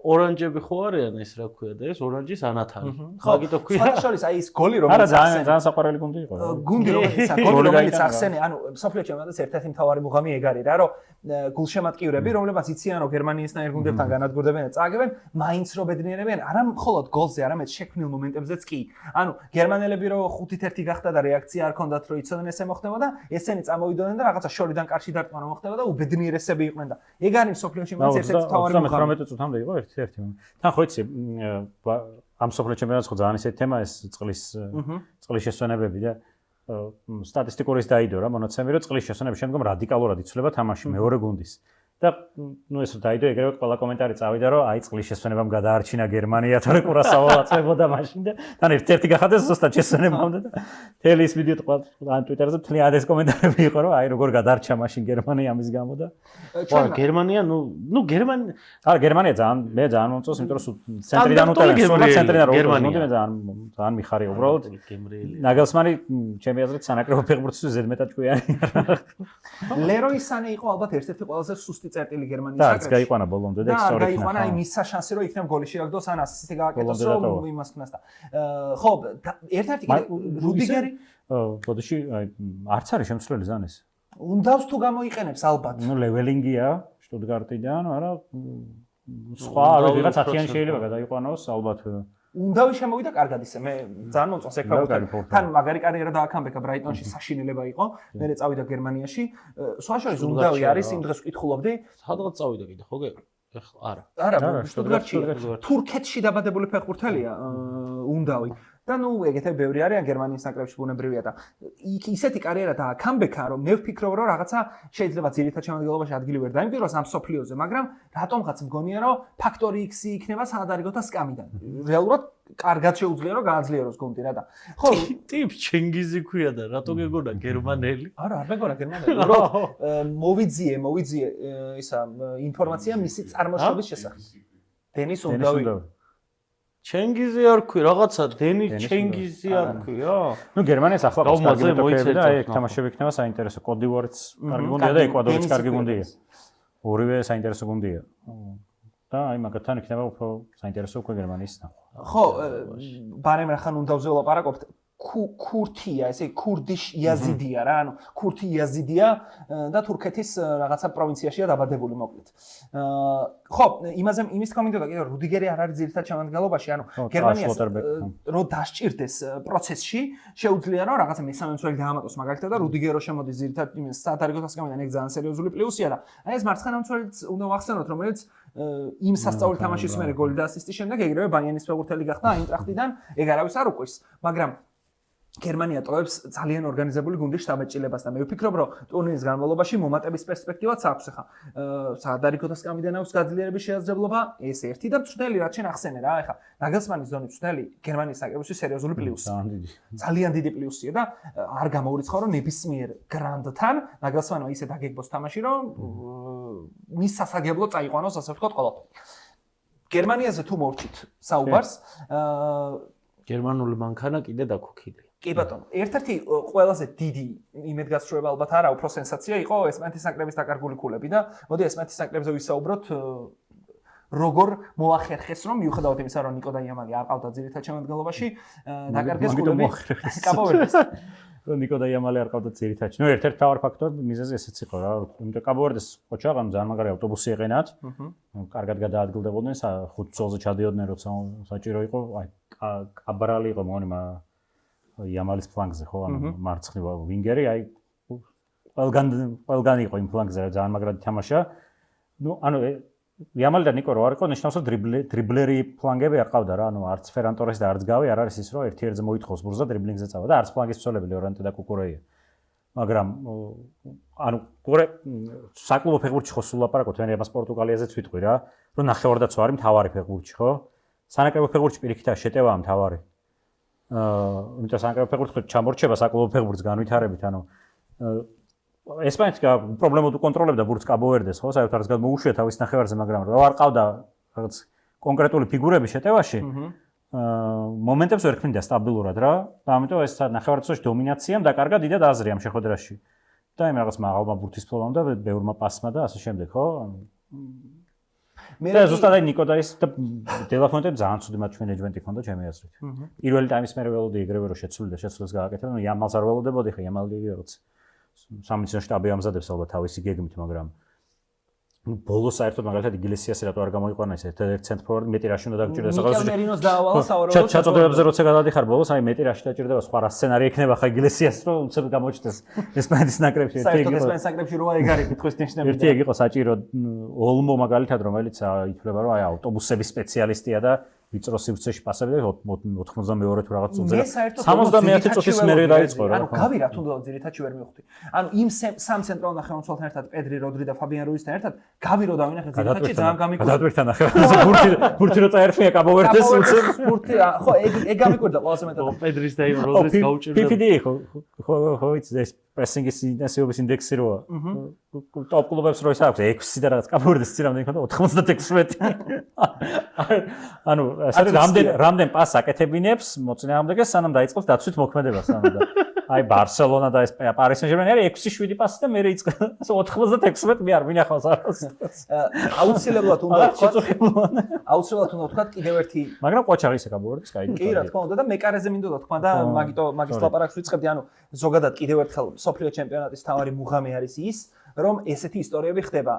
ორანჯები ხო არიან ეს რა ქვია და ეს ორანჯის ანათალი. მაგიტო ქვია. სხვადასხვა აი ეს გოლი არა ძალიან საყვარელი გუნდი იყო. გუნდი რომელიც ახსენე, ანუ სოფლიო ჩემპიონატის ერთ-ერთი მთავარი მუღამი ეგ არის რა, რომ გულშემატკივრები, რომლებიც იციან რომ გერმანიისთან ერთ გუნდებთან განადგურდებენ და წააგებენ, მაინც რო ბედნიერებიან, არა მხოლოდ გოლზე, არამედ შექმნილ მომენტებზეც კი. ანუ გერმანელები რო 5-1 გახდა და რეაქცია არ ქონდათ რომ იცოდნენ ესე მოხდებოდა, ესენი წამოვიდოდნენ და რაღაცა შორიდან კარში დარტყმა რომ მოხდებოდა და უბედნიერესები იყვნენ და ეგ არის სოფლიოში მაინც ერთ-ერთი მთავარი მუღამი. 18 წუთამდე იყო ერთ-ერთი. თან ხო იცი ამ სოფლიო ჩემპიონატს ხო ძალიან ისეთი თემა ეს წყლის შესვენებები და სტატისტიკურის დაიდო რა მონაცემები რომ წყლის შესვენების შემდგომ რადიკალურად იცვლება თამაში მეორე გუნდის და ნუ ეს დაიდო ეგრევე ყველა კომენტარი წავიდა რომ აი წყლის შესვენებამ გადაარჩინა გერმანია თორე კურასაო აწევოდა მაშინ და თან ერთ-ერთი გახადეს ზუსტად შესვენებამდე და თელი ის ვიდეო თქვა ტვიტერზე მთლიანად ეს კომენტარები იყო რომ აი როგორ გადაარჩა მაშინ გერმანია ამის გამო და გერმანია ნუ გერმანია არა გერმანია ძალიან მომწონს იმიტომ რომ ცენტრიდან უტევს ცენტრიდან რო მოდი მე ძალიან მიხარია უბრალოდ ნაგელსმანი ჩემი აზრით სანაკრებო ფეხბურთისთვის ზედმეტად ჭკვიანი ლეროი სანე იყო ალბათ ერთ-ერთი ყველაზე სუსტი წერტილი გერმანიის ნაკრებში. და გაიყვანა ბოლომდე და ისტორია. და გაიყვანა აი მის შანსი რომ იქნებ გოლი შეაგდოს ან ასისტი გააკეთოს რომ იმას ქნას და ხო ერთ-ერთი რუდიგერი ბოდიში არც არის შემცვლელი ზანეს. უნდავს თუ გამოიყენებს ალბათ. ნუ ლეველინგია შტუტგარტიდან, არა სხვა რაღაც 10-იანი შეიძლება გადაიყვანოს ალბათ. უნდავი შემოვიდა კარგად ისე მე ძალიან მომწონს ეგ ფეხბურთი. თან მაგარი კარიერა დააკამბექა ბრაიტონში საშინელება იყო, მერე წავიდა გერმანიაში. სხვა შორის უნდავი არის იმ დღეს ვკითხულობდი. სადღაც წავიდა კიდე ხო გე? ეხლა არა. არა, შტუტგარტში. თურქეთში დაბადებული ფეხბურთელია უნდავი. და ნუ ეგეთები ბევრი არიან გერმანიის ნაკრებში ბუნებრივია და იქ ისეთი კარიერა და კამბექა რომ მე ვფიქრობ რომ რაღაცა შეიძლება ძირითად შემადგენლობაში ადგილი ვერ დაიმკვიდროს ამ სოფლიოზე, მაგრამ რატომღაც მგონია რომ ფაქტორი X-ი იქნება სანადარიგოთა სკამიდან. რეალურად კარგად შეუძლია რომ გააძლიეროს გუნდი რა და ხო ტიპ ჩენგიზი ქვია და რატო გეგონა გერმანელი? არა არ მეგონა გერმანელი. რომ მოვიძიე ისა ინფორმაცია მისი წარმოშობის შესახებ. დენის უნდავი. ჩენგიზი არ ქვია, რაღაცა დენი ჩენგიზი არ ქვია? ნუ გერმანიას ახლა კარგი მეტოქეები და აი თამაშები იქნება საინტერესო. კოდივორიც კარგი გუნდია და ეკვადორიც კარგი გუნდია. ორივე საინტერესო გუნდია. და აი მაგათთან იქნება უფრო საინტერესო უკვე გერმანიის ნახვა. ხო, ბარემ რახან უნდავზე ვლაპარაკობთ. ქურთია, ესე ქურდიშ იაზიდია რა, ანუ ქურთი იაზიდია და თურქეთის რაღაცა პროვინციაშია დაბადებული მოკლედ. ხო, იმის კომენტოდა კიდევ რუდიგერი არ არის ძირითად შემადგენლობაში, ანუ გერმანიას რო დასჭირდეს პროცესში, შეუძლია რომ რაღაცა მესამე მცველი დაამატოს მაგალითად და რუდიგერ რო შემოდის ძირითად იმის სათარგმნო სკამიდან ეგ ძალიან სერიოზული პლუსია და აი ეს მარცხენა მცველიც უნდა ვახსენოთ, რომელიც იმ სასწაული თამაშის მერე გოლი და ასისტის შემდეგ ეგრევე ბაიერნის ფეხბურთელი გახდა აინტრახტიდან, ეგ არავის არ უყვირს, მაგრამ გერმანია ტოვებს ძალიან ორგანიზებული გუნდის შტაბ-ჭილებას და მე ვფიქრობ, რომ ტურნირის განმავლობაში მომატების პერსპექტივაც აქვს ახლა. საადარიგოთა სკამიდან აქვს გაძლიერების შესაძლებლობა, ეს ერთი და მწვრთნელი რაც შენ ახსენე რა, ახლა ნაგელსმანის ზონი მწვრთნელი გერმანიის ნაკრებისთვის სერიოზული პლუსია. ძალიან დიდი პლუსია და არ გამოურიცხავ რომ ნებისმიერ გრანდთან ნაგელსმანმა ისე დაგეგმოს თამაში, რომ მის სასაგებლო წაიყვანოს ასე ვთქვათ ყველაფერი. გერმანიაზე თუ მოვჭით საუბარს, გერმანული მანქანა კიდე დაქუქილია. კი ბატონო, ერთ-ერთი ყველაზე დიდი იმედგაცრუება ალბათ არა, უფრო სენსაცია იყო ესპანეთის ნაკრების დაკარგული ქულები და მოდი ესპანეთის ნაკრებზე ვისაუბროთ როგორ მოახერხეს რომ მიუხედავად იმისა რომ ნიკო და იამალი არ ყავდა ძირითად შემადგენლობაში დაკარგეს ქულები კაბო-ვერდეს. რომ ნიკო და იამალი არ ყავდა ძირითადში. ნუ ერთ-ერთი მთავარი ფაქტორი მიზეზი ესეც იყო რა, იმიტომ კაბო-ვერდეს ოჩაღამ ძალიან მაგარი ავტობუსი ეყენათ. კარგად გადაადგილდებოდნენ, 5 წელზე ჩადიოდნენ როცა საჭირო იყო, აი კაბრალი იყო მონიმა იამალის ფლანგზე ხო, ანუ მარცხნივ ვინგერი, აი ყველგან იყო იმ ფლანგზე ძალიან მაგრად თამაშა. ნუ ანუ იამალი და ნიკო რო არ იყო, ნიშნავს რომ დრიბლერი ფლანგები არ ყავდა რა, ანუ არც ფერან ტორესი და არც გავი არ არის ის რომ ერთი ერთზე მოითხოვს ბურს და დრიბლინგზე წავა და არც ფლანგის მცველები ლორენტე და კუკურეია. მაგრამ ანუ გორე საკლუბო ფეხბურთში ხო სულ ლაპარაკობთ, მე ამას პორტუგალიაზეც ვიტყვი რა, რომ ნახევარდაცვა არის მთავარი ფეხბურთში ხო? სანაკრებო ფეხბურთში პირიქითაა შეტევაა მთავარი. იმიტომ სანაკრებო ფეხბურთში ჩამორჩება საკლუბო ფეხბურთს განვითარებით, ანუ ესპანეთს პრობლემა თუ კონტროლებდა ბურთს კაბო-ვერდეს, ხო, საერთოდ არც გამოუშვია თავის ნახევარზე, მაგრამ რა არ ყავდა რაღაც კონკრეტული ფიგურები შეტევაში, მომენტებს ვერ ქმნიდა სტაბილურად რა, და ამიტომ ეს ნახევარდაცვაში დომინაციამ დაკარგა დიდად აზრი ამ შეხვედრაში. და იმ რაღაც მაღალმა ბურთის ფლობამ და ბევრმა პასმა და ასე შემდეგ, ხო? მე ზუსტად აი ნიკო და ის დელაფონტემ ძალიან ცუდი მატჩ მენეჯმენტი ჰქონდა ჩემი აზრით. პირველი ტაიმის მერე ველოდი ეგრევე რომ შეცვლილს გააკეთებდნენ, იამალს არ ველოდებოდი, ხა იამალი რაღაც სამიცნო შტაბი ამზადებს ალბათ თავისი გეგმით, მაგრამ ბოლოს საერთოდ მაგალითად იგლესიასი რატო არ გამოიყვანა ეს ერთ ცენტრფორვარდი მეტი რაში უნდა დაგჭირდეს საღამოს მერინოს დაავალა საავადმყოფო ჩაწოდებებზე როცა გადადიხარ ბოლოს აი მეტი რაში დაჭირდება სხვა რა სცენარი ექნება ხა იგლესიას რომ უცებ გამოჩნდეს ესპანეთის ნაკრებში საერთოდ ესპანეთის ნაკრებში როა ეგ არის კითხვის ნიშნები ერთი ეგ იყო საჭირო ოლმო მაგალითად რომელიც ითვლება რომ აი ავტობუსების სპეციალისტია და ვიწრო სივრცეში პასები და 92 თუ რაღაც წუთზე 70 წუთის მერე დაიწყო რა ანუ გავი რა თუნდაც ძირითადში ვერ მივხვდი ანუ იმ სამ ცენტრალურ ნახევარმცველთან ერთად პედრი როდრი და ფაბიან რუისთან ერთად გავი რო დავინახე ძირითადში ძალიან გამიკვირდა გადავერთან ნახევარ ბურთი რო წაერხია კაბო-ვერდეს ბურთი ხო ეგ გამიკვირდა ყველაზე მეტად პედრის და როდრის გაუჭირდა PPD ხო იცი ეს პრესინგის ინტენსივობის ინდექსი როა ტოპ კლუბებს რო ის აქვს 6 და რაღაც კაბო-ვერდეს ცირამდე იქნება 96 ანუ ასე რამდენ პასს აკეთებინებს მოწინააღმდეგეს სანამ დაიწყოს დაცვით მოქმედებას ანუ და აი ბარსელონა და ეს პარი სენ-ჟერმენი არის 6-7 პასი და მერე იწყება 96 მე არ მინახავს არას აუცილებლად უნდა ვთქვა კიდევ ერთი მაგრამ ყვაჩარი ისე კაბო-ვერდეს კაი კი რა თქმა უნდა და მეკარეზე მინდოდა თქვა და მაგის ლაპარაკს ვიწყებდი ანუ ზოგადად კიდევ ერთხელ სოფლიო ჩემპიონატის თავარი მუღამი არის ის რომ ესეთი ისტორიები ხდება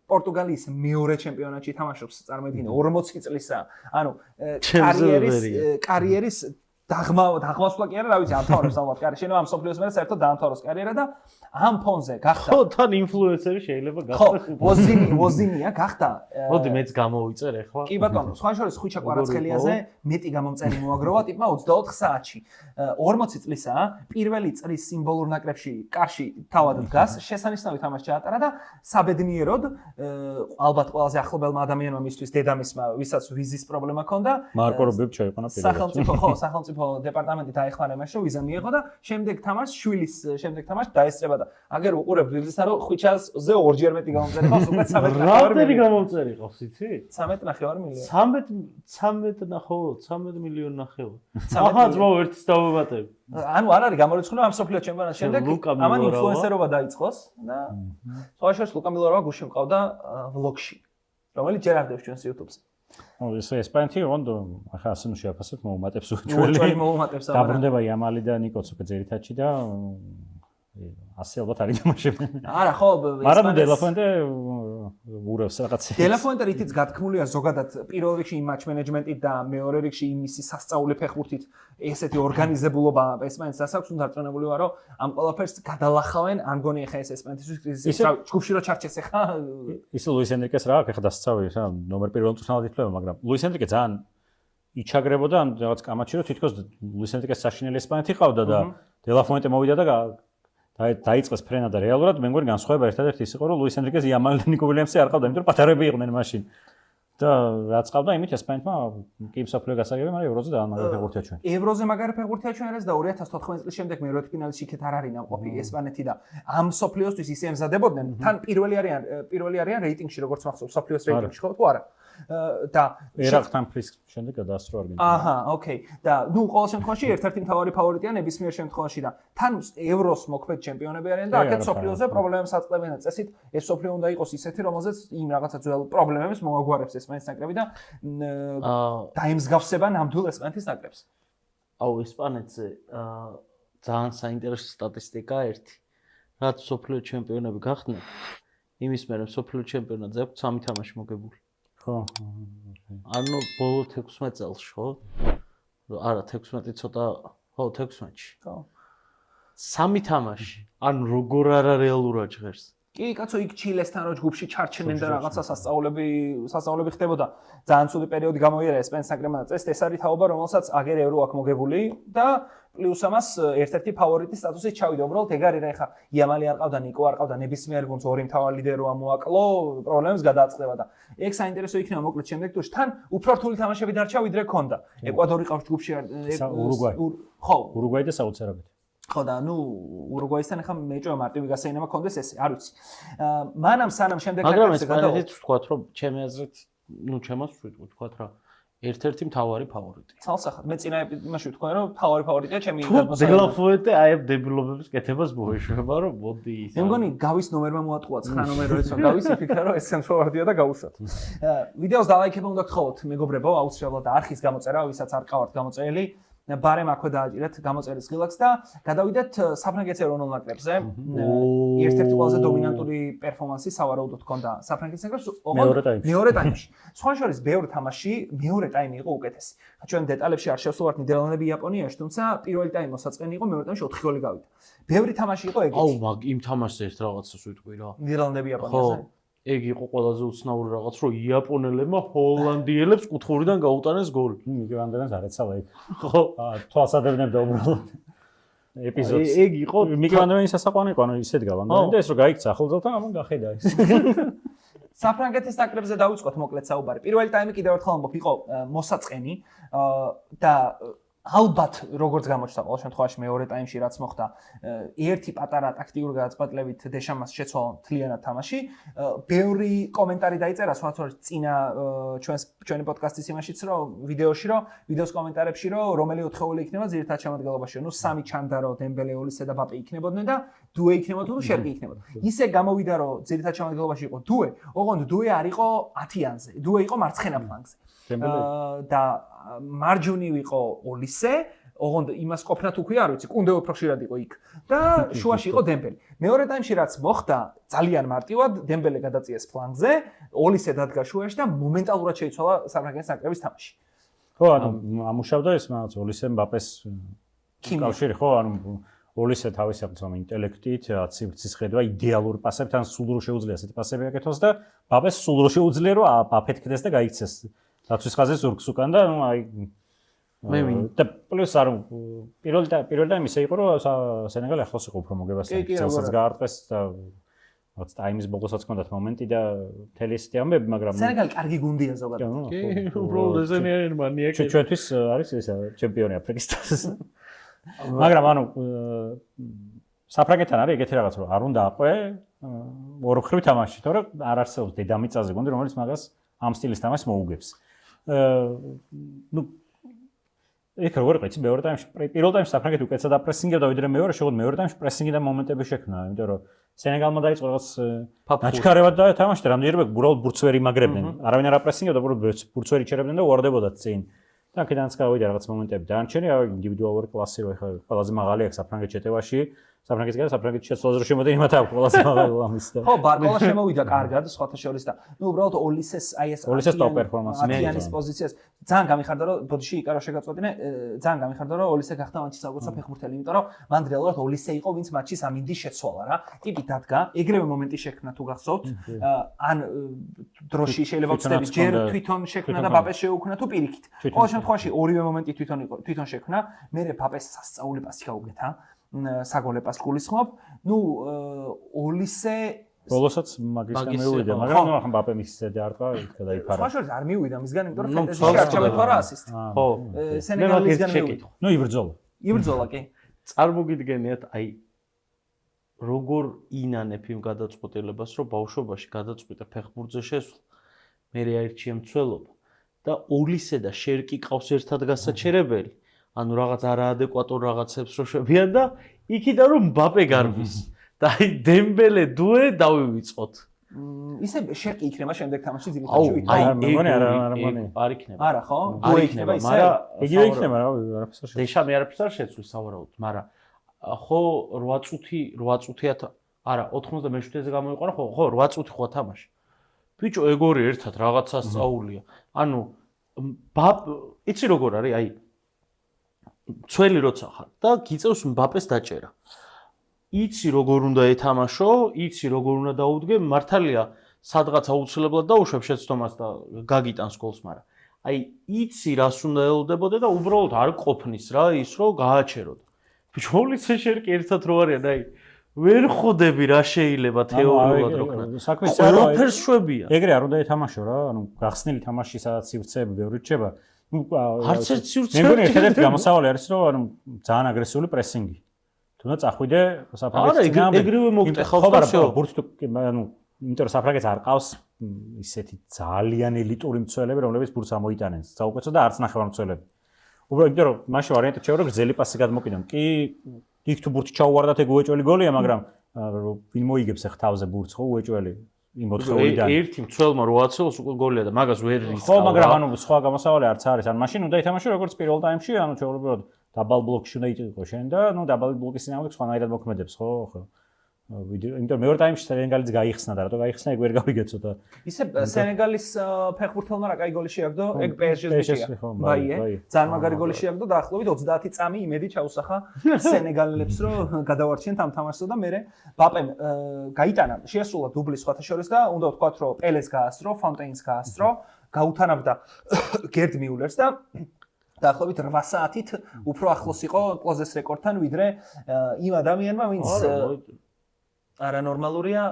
პორტუგალიის მეორე ჩემპიონატში თამაშობს წარმოიდგინე 40 წლისა ანუ კარიერის დაღმასვლა კი არა, რა ვიცი, ამთავრებს ალბათ კარიერა. შენ ამ სოფლიოს მერე საერთოდ დაამთავროს კარიერა და ამ ფონზე გახდა. ხო, თან ინფლუენსერი შეიძლება ხო, გახდეს. ვოზინია გახდა. მოდი მეც გამოვიწერ ახლა. კი ბატონო, სხვა შორის ხვიჩა კვარაცხელიაზე მეტი გამომწერი მოაგროვა ტიპმა 24 საათში. 40 წლისაა, პირველი წრის სიმბოლურ ნაკრებში კარში თავად დგას, შესანიშნავი თამაში ჩაატარა და საბედნიეროდ ალბათ ყველაზე ახლობელმა ადამიანმა მისთვის დედამისმა, ვისაც ვიზის პრობლემა ჰქონდა, მარკო რუბიო ჩაიყვანა პირველად. სახელმწიფო დეპარტამენტი დაეხმარა იმაში, რომ ვიზა მიიღო და შემდეგ თამაშს შვილის შემდეგ თამაშს დაესწრება და აგერ უყურებთ ვიზისთან, რომ ხვიჩაზე ორჯერ მეტი გამომწერი ყავს, უკვე 13 რამდენი გამომწერი ყავს, იცი? 13.5 მილიონი. 13 მილიონი ნახევა. აჰა, ძმაო, ერთის დავებატებ. ანუ არ არის გამორიცხული ამ სოფლიო ჩემპიონატის შემდეგ ამან ინფლუენსერობა დაიწყოს და სხვა შორის ლუკა მილოროვა გუშინ მყავდა ვლოგში, რომელიც ჯერ არ დევს ჩვენს YouTube-ზე. ეს ესპანეთი ოღონდ ახლა ასე შეაფასოთ მოუმატებს უჩველი მოუმატებს ამარა. დაბრუნდება იამალი და ნიკოც უკვე ძირითადში და ასე ალბათ არის თამაშები. არა ხო, მაგრამ დელაფონტე ურევს რაღაც. დელაფონტე რითიც გათქმულია ზოგადად პირველ რიგში იმ матч მენეჯმენტით და მეორე რიგში იმისი სასწაული ფეხბურთით ესეთი ორგანიზებულობა ესპანეთს დასაქვს, უნდა რწმუნებული ვარო, ამ ყველაფერს გადალახავენ, ან მგონი ხა ეს ესპანეთის კრიზისი ჯგუფში რო ჩარჩეს ხა. ის ლუის ენრიკეს რა აქვს ხა დასწავი რა ნომერ პირველ მწვრთნელად ითვლება, მაგრამ ლუის ენრიკე ძალიან იჩაგრებოდა ამ რაღაც კამათში, რომ თითქოს ლუის ენრიკეს საშინელი ესპანეთი ყავდა და დელაფონტე მოვიდა და დაიწყეს ფრენა და რეალურად მე მგონი განსხვავება ერთადერთი ის იყო რომ ლუის ენრიკეს იამალი და ნიკო ვილიამსი არ ყავდა, იმიტომ რომ პატარები იყვნენ მაშინ. და რაც ყავდა იმით ესპანეთმა კი მსოფლიო გასაგები, მაგრამ ევროზე დაამაგრა ფეხბურთია ჩვენ. ევროზე მაგარი ფეხბურთია ჩვენერეს და 2014 წლის შემდეგ მე როეთ ფინალის იქეთ არ არის ნამყოფი ესპანეთი და ამ მსოფლიოსთვის ისე ემზადებოდნენ, თან პირველი არიან რეიტინგში, როგორც მახსოვს, მსოფლიოს რეიტინგში, ხო თუ არა? და ერაყთან ფრის შემდეგ გადაასწრო არგენტინა. აჰა, ოკეი. და ნუ ყოველ შემთხვევაში ერთ-ერთი მთავარი ფავორიტია ნებისმიერ შემთხვევაში და თან ევროს მოქმედ ჩემპიონები არიან და აქეთ სოფლიოზე პრობლემებს აწყდებიან და წესით ეს სოფლიო უნდა იყოს ისეთი, რომელზეც იმ რაღაცა ძველ პრობლემებს მოაგვარებს ესპანეთის ნაკრები და დაემსგავსება ნამდვილ ესპანეთის ნაკრებს. აუ, ესპანეთზე ძალიან საინტერესო სტატისტიკაა ერთი. რაც სოფლიო ჩემპიონები გახდნენ, იმის მერე სოფლიო ჩემპიონატზე აქვს 3 თამაში მოგებული. ხო. ანუ ბოლო 16 წელს, ხო? არა, 16 ცოტა, ხო, 16-ში. ხო. 3 თამაში. ანუ როგორ არა რეალურად ჟღერს. კი, კაცო, იქ ჩილესთან რო ჯგუფში ჩარჩენენ და რაღაცა სასწაულები ხდებოდა. ძალიან ცუდი პერიოდი გამოიარა ესპანეთის ნაკრებმა და წესით ეს არის თაობა, რომელსაც აგერ ევრო აქვს მოგებული და პლუს ამას ერთ-ერთი ფავორიტის სტატუსით ჩავიდა. უბრალოდ ეგ არის რა, ეხა იამალი არ ყავდა, ნიკო არ ყავდა, ნებისმიერ გუნდს ორი მთავარი ლიდერი მოაკლო, პრობლემებს გადააწყდება და ეგ საინტერესო იქნება მოკლედ შემდეგ ტურში. თან უფრო რთული თამაშები დარჩა ვიდრე ქონდა. ეკვადორი ყავს ჯგუფში ურუგვაი. ხო, ურუგვაი და საოცარობით. ხო და ნუ ურუგვაისთან ახლა მეჭო მარტივი გასაინამა კონდეს ესე, არ ვიცი. მანამ სანამ შემდეგ მაგრამ ესპანეთიც ვთქვათ, რომ ჩემი აზრით, ნუ ჩემას ვთქვათ რა, ერთ-ერთი მთავარი ფავორიტი. ცალსახად, მე წინა იმაში ვთქვი, რომ მთავარი ფავორიტია ჩემი დელაფონტე აი ამ დებილობების კეთებას მოეშვება, რომ მოდი ის. მე მგონი გავის ნომერმა მოატყუა 9 ნომერი როცა გავის იფიქრა, რომ ეს ცენტრალურია და გაუშვათ. ვიდეოს დალაიქება უნდა გთხოვოთ, მეგობრებო, აუცილებლად არხის გამოწერა, ვისაც არ ყავართ გამოწერილი. ბარემ აქვე დააჭირეთ გამოწერის ღილაკს და გადავიდეთ საფრანგეთის ეროვნულ ნაკრებზე. ერთ-ერთი ყველაზე დომინანტური პერფორმანსი სავარაუდოდ ჰქონდა საფრანგეთის ნაკრებს მეორე ტაიმში. სხვა შორის ბევრი თამაში მეორე ტაიმი იყო უკეთესი. ჩვენ დეტალებში არ შევსვათ ნიდერლანდები იაპონიაში, თუმცა პირველი ტაიმი მოსაწყენი იყო, მეორე ტაიმში 4 გოლი გავიდა. ბევრი თამაში იყო ეგეთი. აუ, მაგ იმ თამაშს ერთ რაღაცას ვიტყვი რა. ნიდერლანდები იაპონიაზე. ეგ იყო ყველაზე უცნაური რაღაც, რომ იაპონელებმა ჰოლანდიელებს კუთხურიდან გაუტანეს გოლი. მიგე ვანდერენს არ ეცალა იქ. ხო, თვალსადებნებდა უბრალოდ ეპიზოდს. ეგ იყო მიგე ვანდერენის სასაყვანი იყო, ანუ ისეთ გავანდერენ და ეს რო გაიქცა ახლობელთან, ამან გახედა ეს. საფრანგეთის ნაკრებზე დავიწყოთ მოკლედ საუბარი. პირველი ტაიმი კიდევ ერთხელ ამბობ, იყო მოსაწყენი და ალბათ როგორც გამოჩნდა ყოველ შემთხვევაში მეორე ტაიმში რაც მოხდა ერთი პატარა ტაქტიკური გადაწყვეტილებით დეშამას შეცვალა მთლიანად თამაში. ბევრი კომენტარი დაიწერა სხვადასხვა წინა ჩვენი პოდკასტის იმაშიც რომ ვიდეოს კომენტარებში რომ რომელი ოთხეული იქნება ძირითად შემადგენლობაში. ნუ სამი ჩანდა რომ დემბელე, ოლისე და ბაპე იქნებოდნენ და დუე იქნებოდა თუ შერკი იქნებოდა. ისე გამოვიდა რომ ძირითად შემადგენლობაში იყო დუე, ოღონდ დუე არ იყო 10-იანზე. დუე იყო მარცხენა ფლანგზე. და მარჯვნივ იყო ოლისე, ოღონდ იმას ყოფნა თუ ქვია, არ ვიცი, კუნდე უფრო ხშირად იყო იქ და შუაში იყო დემბელი. მეორე ტაიმში რაც მოხდა, ძალიან მარტივად დემბელე გადაწიეს ფლანგზე, ოლისე დადგა შუაში და მომენტალურად შეიცვალა საფრანგეთის ნაკრების თამაში. ხო, ანუ ამუშავდა ეს რაღაც ოლისე მბაპეს კავშირი, ხო, ანუ ოლისე თავის აღწომა ინტელექტით, სივრცის ხედვა, идеალური პასები, თან სულ რო შეუძლია ასეთი პასები აკეთოს და მბაპეს სულ რო შეუძლია რომ აფეთქდეს და გაიქცეს. დაცვის ხაზზე ზურგს უკან და ნუ აი და პლუს არ პირველ და ისე იყო რომ სენეგალი ახლოს იყო უფრო მოგებასთან. წელსაც გაარტყეს და რაც ტაიმის ბოლოსაც ჰქონდათ მომენტი და მთელი ესეთი ამბები, მაგრამ სენეგალი კარგი გუნდია ზოგადად. კი, უბრალოდ ესენი არიან მანიაკები. ჩვენთვის არის ესა ჩემპიონი აფრიკისთვის. მაგრამ ანუ საფრანგეთთან არის ეგეთი რაღაც რომ არ უნდა აყვე ორი ხრივ თამაში, თორე არ არსებობს დედამიწაზე გუნდი, რომელიც მაგას ამ სტილის თამაშს მოუგებს. ნუ იქ როგორ იყო, მეორე ტაიმში პირველ ტაიმში საფრანგეთი უკეთესად აპრესინგებდა, ვიდრე მეორე, შეგვიძლია მეორე ტაიმში პრესინგი და მომენტები შექმნა, იმიტომ რომ სენეგალმა დაიწყო რაღაც ნაჩქარევად და თამაში და რამდენიმე უბრალოდ ბურთს ვერ იმაგრებდნენ. არავინ არ აპრესინგებდა, უბრალოდ ბურთს ვერ იჩერებდნენ და უარდებოდათ წინ. და აქედანაც გავიდა რაღაც მომენტები. დანარჩენი ინდივიდუალური კლასი რო ეხლა ყველაზე მაღალი აქვს საფრანგეთის შეტევაში. საფრანგეთის გარდა საფრანგეთის შეცვლაზე რო შემოდენ იმათ აქვს ყველაზე მაღალი ლამის და ხო, ბარკოლა შემოვიდა კარგად სხვათა შორის და ნუ უბრალოდ ოლისეს აი ეს ოლისეს ტოპ პერფორმანსი ათიანის პოზიციას ძალიან გამიხარდა რომ ბოდიში იკარო შეგაწყვეტინე ძალიან გამიხარდა რომ ოლისე გახდა მატჩის საუკეთესო ფეხბურთელი, იმიტომ რომ მან რეალურად ოლისე იყო ვინც მატჩის ამინდი შეცვალა რა. ტიპი დადგა, ეგრევე მომენტი შექმნა თუ გახსოვთ. ან დროში შეიძლება ვწდები ჯერ თვითონ შექმნა და ბაპეს შეუქმნა თუ პირიქით. ყოველ შემთხვევაში ორივე მომენტი თვითონ შექმნა. მერე ბაპეს სასწაული პასი გაუკეთა. საგოლე პასს გულისხმობ. ნუ ოლისე ბოლოსაც მაგისგან მივიდა, მაგრამ ნუ ახლა მბაპე მის ზედარტყა გადაიფარა. სხვა შორის არ მივიდა მისგან, იმიტომ რომ ფენტეზიაში არ ჩამეთვარა ასისტი. ხო. სენეგალისგან მივიდა. ნუ იბრძოლა. იბრძოლა კი. წარმოგიდგენიათ, აი როგორ ინანებ იმ გადაწყვეტილებას, რომ ბავშვობაში გადაწყვიტე ფეხბურთზე შესვლა, მე აირჩიე მცველობა და ოლისე და შერკი ყავს ერთად გასაჩერებელი. ანუ რაღაც არაადეკვატურ რაღაცებს რო შვებიან და იქიდან რომ მბაპე გარბის და აი დემბელე დუე დავივიწყოთ. ისე შერკი იქნება შემდეგ თამაში ძირითადად აი არ იქნება. არა ხო? დუე იქნება, მაგრამ იგივე იქნება რა, არაფერს არ დეშამი არაფერს არ შეცვლის სავარაუდოდ, მაგრამ ხო 8 წუთიათ არა 97-ზე გამოიყვანა ხო 8 წუთი ხო თამაში. ბიჭო ეგორი ერთად რაღაცას სწაულია. ანუ იცი როგორ არის აი ცველი როცა ხარ და გიწევს მბაპეს დაჭერა. იცი როგორ უნდა ეთამაშო, იცი როგორ უნდა დაუდგე, მართალია სადღაც აუცილებლად დაუშვებ შეცდომას და გაგიტანს გოლს, მაგრამ აი იცი რას უნდა ელოდებოდე და უბრალოდ არ ყოფნის რა ის რომ გააჩეროთ. ბიჭო ოლისე შერკი ერთად რო არიან, აი ვერ ხვდები რა შეიძლება თეორიულად რო ქნა. ყველაფერს შვებია. ეგრე არ უნდა ეთამაშო რა, ანუ გახსნილი თამაში სადაც სივრცეები ბევრი რჩება. არც ერთ სივრცე მე მგონი ერთ-ერთი გამოსავალი არის რომ ანუ ძალიან აგრესიული პრესინგი. თუნდაც ახვიდე საფრანგეთის წინააღმდეგ. არა, ეგრევე მოგტეხავთ და всё. ბურთს თუ ანუ იმიტომ რომ საფრანგეთს არ ყავს ისეთი ძალიან ელიტური მცველები, რომლებიც ბურთს ამოიტანენ. საუკეთესო და არც ნახევარმცველები. უბრალოდ იმიტომ რომ მაშინ ვარიანტი შევა რომ გრძელი პასი გადმოკიდონ. კი იქ თუ ბურთი ჩაუვარდათ ეგ უეჭველი გოლია, მაგრამ ვინ მოიგებს ახ თავზე ბურთს ხო უეჭველი იმ 4-ოვიდან. ერთი მცველმა რო აცელოს უკვე გოლია და მაგას ვერ რისკავ. ხო, მაგრამ ანუ სხვა გამოსავალი არც არის. ან მაშინ უნდა ითამაშო როგორც პირველ ტაიმში, ანუ ჩვეულებრივად დაბალ ბლოკში უნდა იყო შენ და ნუ დაბალ ბლოკის წინააღმდეგ სხვანაირად მოქმედებს, ხო? იმიტომ მეორე ტაიმში სენეგალიც გაიხსნა და რატო გაიხსნა ეგ ვერ გავიგე ცოტა. ისე სენეგალის ფეხბურთელმა რა კაი გოლი შეაგდო, ეგ PSG-ს ბიჭია. ბაიე. ძალიან მაგარი გოლი შეაგდო და ახლობით 30 წამი იმედი ჩაუსახა სენეგალელებს რომ გადავარჩიენ ამ თამაშსა და მე ბაპემ გაიტანა, შეასრულა დუბლი სხვათა შორის და უნდა ვთქვათ რომ პელეს გაასწრო, ფონტეინს გაასწრო, გაუთანაბდა გერდ მიულერს და დაახლოებით 8 საათით უფრო ახლოს იყო კლოზეს რეკორდთან ვიდრე იმ ადამიანმა ვინც არანორმალურია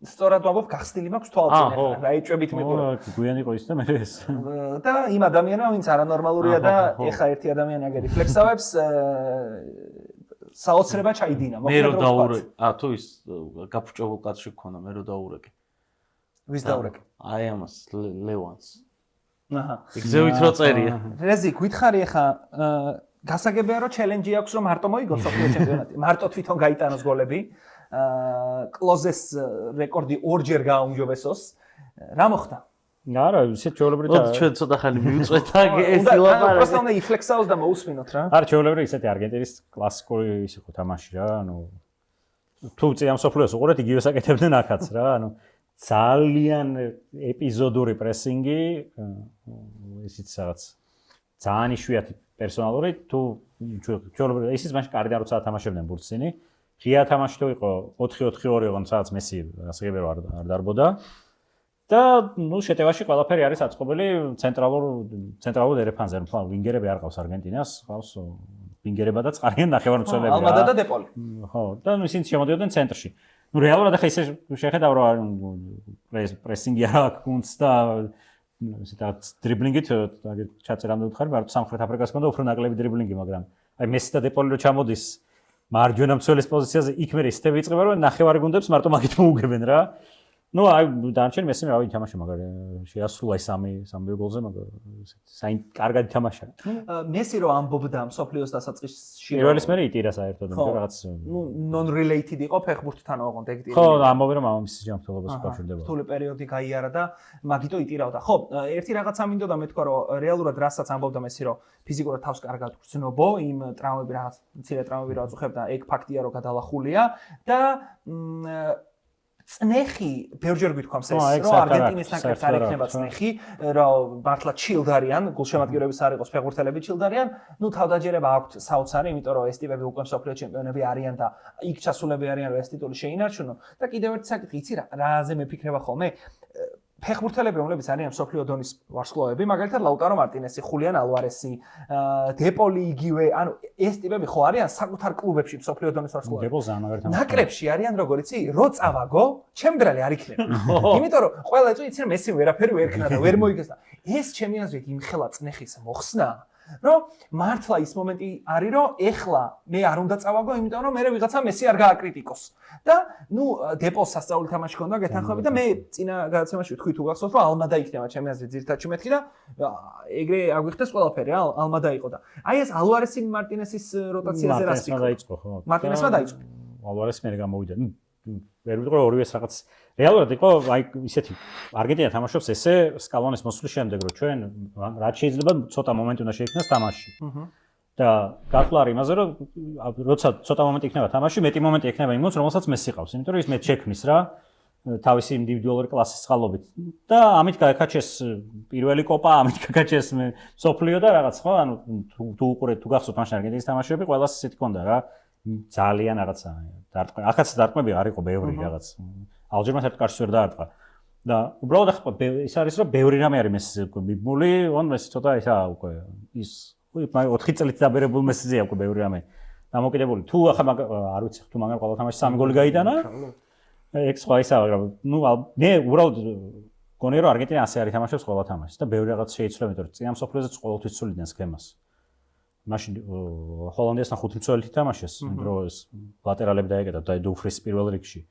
სწორად ვამბობ გახსნილი მაქვს თვალწინ ახლა რა ეჭვებით მიყურე გვიანი იყო ის და მე ეს და იმ ადამიანმა ვინც არანორმალურია და ეხა ერთი ადამიანი აგერ რიფლექსავებს საოცრება ჩაიდინა მე რო დაურე თუ ის გაფუჭებულ კაცში გქონდა მე რო დაურეკე ვის დაურეკე აი ამას ლევანს აჰა ეგზევით რო წერია რეზი გითხარი ეხა გასაგებია რომ ჩელენჯი აქვს რომ მარტო მოიგოს სოფლიო ჩემპიონატი მარტო თვითონ გაიტანოს გოლები კლოზეს რეკორდი ორჯერ გააუმჯობესოს რა მოხდა არა ისე ჩვეულებრივად ჩვენ ცოტა ხანი მივწვეთა ეს ლაპარაკი просто უნდა იფლექსაოს და მოусმინოთ რა არა ჩვეულებრივად ისეთი არგენტინის კლასიკური ის იყო თამაში რა ანუ თუ წიამ სოფლიოს უყურეთ იგივე საკეთებდნენ აქაც რა ანუ ძალიან ეპიზოდური პრესინგი ისიც რაღაც ძალიან იშვიათი პერსონალური თუ ჩვენ ისიც მაშინ კარგი როცა თამაშობდნენ ბურთსინი ღია თამაში თუ იყო 4-4-2 ოღონდ სადაც მესი ასღებერო არ დარბოდა და ნუ შეტევაში ყველაფერი არის აწყობილი ცენტრალურ ერეფანზე თქო ვინგერები არ ყავს არგენტინას ყავს ვინგერება და წყარიან ნახევარმცველები ალმადა და დეპოლი ხო და ისინი შემოდიოდნენ ცენტრში ნუ რეალურად ახლა ისე შეხედავ რომ პრესინგი არ აქვს და ისეთ დრიბლინგით ჩაწერამდე უთხარი მაგრამ სამხრეთ აფრიკას ჰქონდა უფრო ნაკლები დრიბლინგი მაგრამ აი მესი და დეპოლი რო ჩამოდის მარჯვენა მცველის პოზიციაზე იქ მე ისეთები იწყება რომ ნახევარი გუნდებს მარტო მაგით მოუგებენ რა ნუ აი დანარჩენი მესი რავი ითამაშა მაგრამ შეასრულა ის 3 გოლზე მაგრამ საინ კარგად ითამაშა მესი რო ამბობდა მსოფლიოს დასაწყისში პირველის მერე იტირა საერთოდ იმიტომ რაღაც ნუ non related იყო ფეხბურთთან ოღონდ ეგ ხო ამბობენ რომ მამამისის ჯანმრთელობას უკავშირდება რთული პერიოდი გაიარა და მაგიტო იტირავდა ხო ერთი რაღაცა მინდოდა მეთქვა რომ რეალურად რასაც ამბობდა მესი რომ ფიზიკურად თავს კარგად გრძნობო იმ ტრაუმები რაღაც მცირე ტრაუმები რა უწუხებდა ეგ ფაქტია რომ გადალახულია და წნეხი ბევრჯერ გვითქვამს ეს რომ არგენტინის ნაკრებს არ ექნება წნეხი რომ მართლა ჩილდ არიან გულშემატკივრების არ იყოს ფეხბურთელები ჩილდ არიან ნუ თავდაჯერება აქვთ საოცარი იმიტომ რომ ეს ტიპები უკვე მსოფლიო ჩემპიონები არიან და იქ ჩასულები არიან რომ ეს ტიტული შეინარჩუნო და კიდევ ერთი საკითხი იცი რაზე მეფიქრება ხოლმე ფეხბურთელები რომლებიც არიან მსოფლიო დონის ვარსკვლავები მაგალითად ლაუტარო მარტინესი ხულიან ალვარესი დეპოლი იგივე ანუ ეს ტიპები ხო არიან საკუთარ კლუბებში მსოფლიო დონის ვარსკვლავები ნაკრებში არიან როგორ იცი რო წავაგო ჩემბრალი არ იქნება იმიტომ რომ ყველა იცი რომ მესი ვერაფერი ვერ ქნა და ვერ მოიგეს და ეს ჩემი აზრით იმხელა წნეხის მოხსნა რომ მართლა ის მომენტი არის რომ ეხლა მე არ უნდა წავაგო იმიტომ რომ მე ვიღაცა მესი არ გააკრიტიკოს და ნუ დეპოლს სასწაული თამაში ქონდა გეთანხმები და მე წინა გადაცემაში ვთქვი თუ გახსოვთ რომ ალმადა იქნება ჩემი აზრით ძირითადში მეთქი და ეგრე აგვიხდეს ყველაფერი რა ალმადა იყო და აი ეს ალვარესი მარტინესის როტაციაზე რას დაიწყო ხო მარტინესმა დაიწყო ალვარესი მე გამოვიდა ვერ ვიტყვი ორივეს რაღაც რეალურად იყო აი ისეთი არგენტინა თამაშობს ესე სკალონის მოსვლის შემდეგ რომ ჩვენ რაც შეიძლება ცოტა მომენტი უნდა შეიქმნას თამაში და გახლა არის იმაზე რომ როცა ცოტა მომენტი იქნება თამაში მეტი მომენტი იქნება იმას რომელსაც მესი ყავს იმიტომ რომ ის მე შექმნის რა თავისი ინდივიდუალური კლასის წყალობით და ამით გაიქაჩეს პირველი კოპა ამით გაიქაჩეს სოფლიო და რაღაც ხო ანუ თუ უყურეთ თუ გახსოვთ მაშინ არგენტინის თამაშები ყველას ისეთი ჰქონდა რა ძალიან რაღაცა დარტყმა ახაც დარტყმები არ იყო ბევრი რაღაც ალჟირმა საერთოდ კარშს ვერ დაარტყა და უბრალოდ ახლა ის არის რომ ბევრი რამე არის მესზე მიბმული on მესი ცოტა ისაა უკვე ის 4 წელით დაბერებულ მესზეა უკვე ბევრი რამე დამოკიდებული თუ ახლა არ ვიცი თუ მაგარ ყველა თამაში 3 გოლი გაიტანა ეგ სხვა ისაა მაგრამ ნუ მე უბრალოდ გონია რომ არგენტინა ასე არის თამაშობს ყველა თამაშს და ბევრი რაღაც შეიცვლება იმიტომ რომ წინა მსოფლიოზე ყოველთვის ცულიდნენ სქემას მაშინ ჰოლანდიასთან 5 მცველით თამაშეს რომ ლატერალები დაეკეტა და დუფრის პირველ რიგში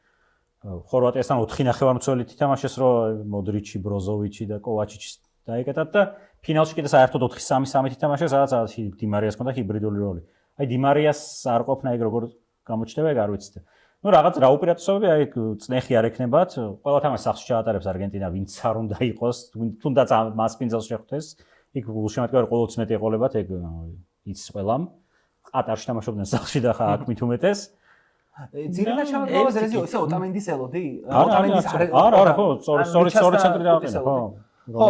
ხორვატიასთან 4 ნახევარმცველით თამაშეს რომ მოდრიჩი ბროზოვიჩი და კოვაჩიჩი დაეკეტათ და ფინალში კიდე საერთოდ 4-3-3-ით თამაშეს სადაც დიმარიას ჰქონდა ჰიბრიდული როლი აი დიმარიას არ ყოფნა ეგ როგორ გამოჩნდება ეგ არ ვიცით ნუ რაღაც რა უპირატესობები აი წნეხი არ ექნებათ ყველა თამაში სახში ჩაატარებს არგენტინა ვინც არ უნდა იყოს თუნდაც მასპინძელს შეხვდეს იქ გულშემატკივარი ყოველთვის მეტი ეყოლებათ ეგ იც ყველამ ყატარში თამაშობდნენ სახში და ხა აქ მით უმეტეს ძირითადად შემოგვიყვება რეზიო ისე ოტამენდის ელოდი ოტამენდის არა ხო სწორი ცენტრი დააყენა ხო ხო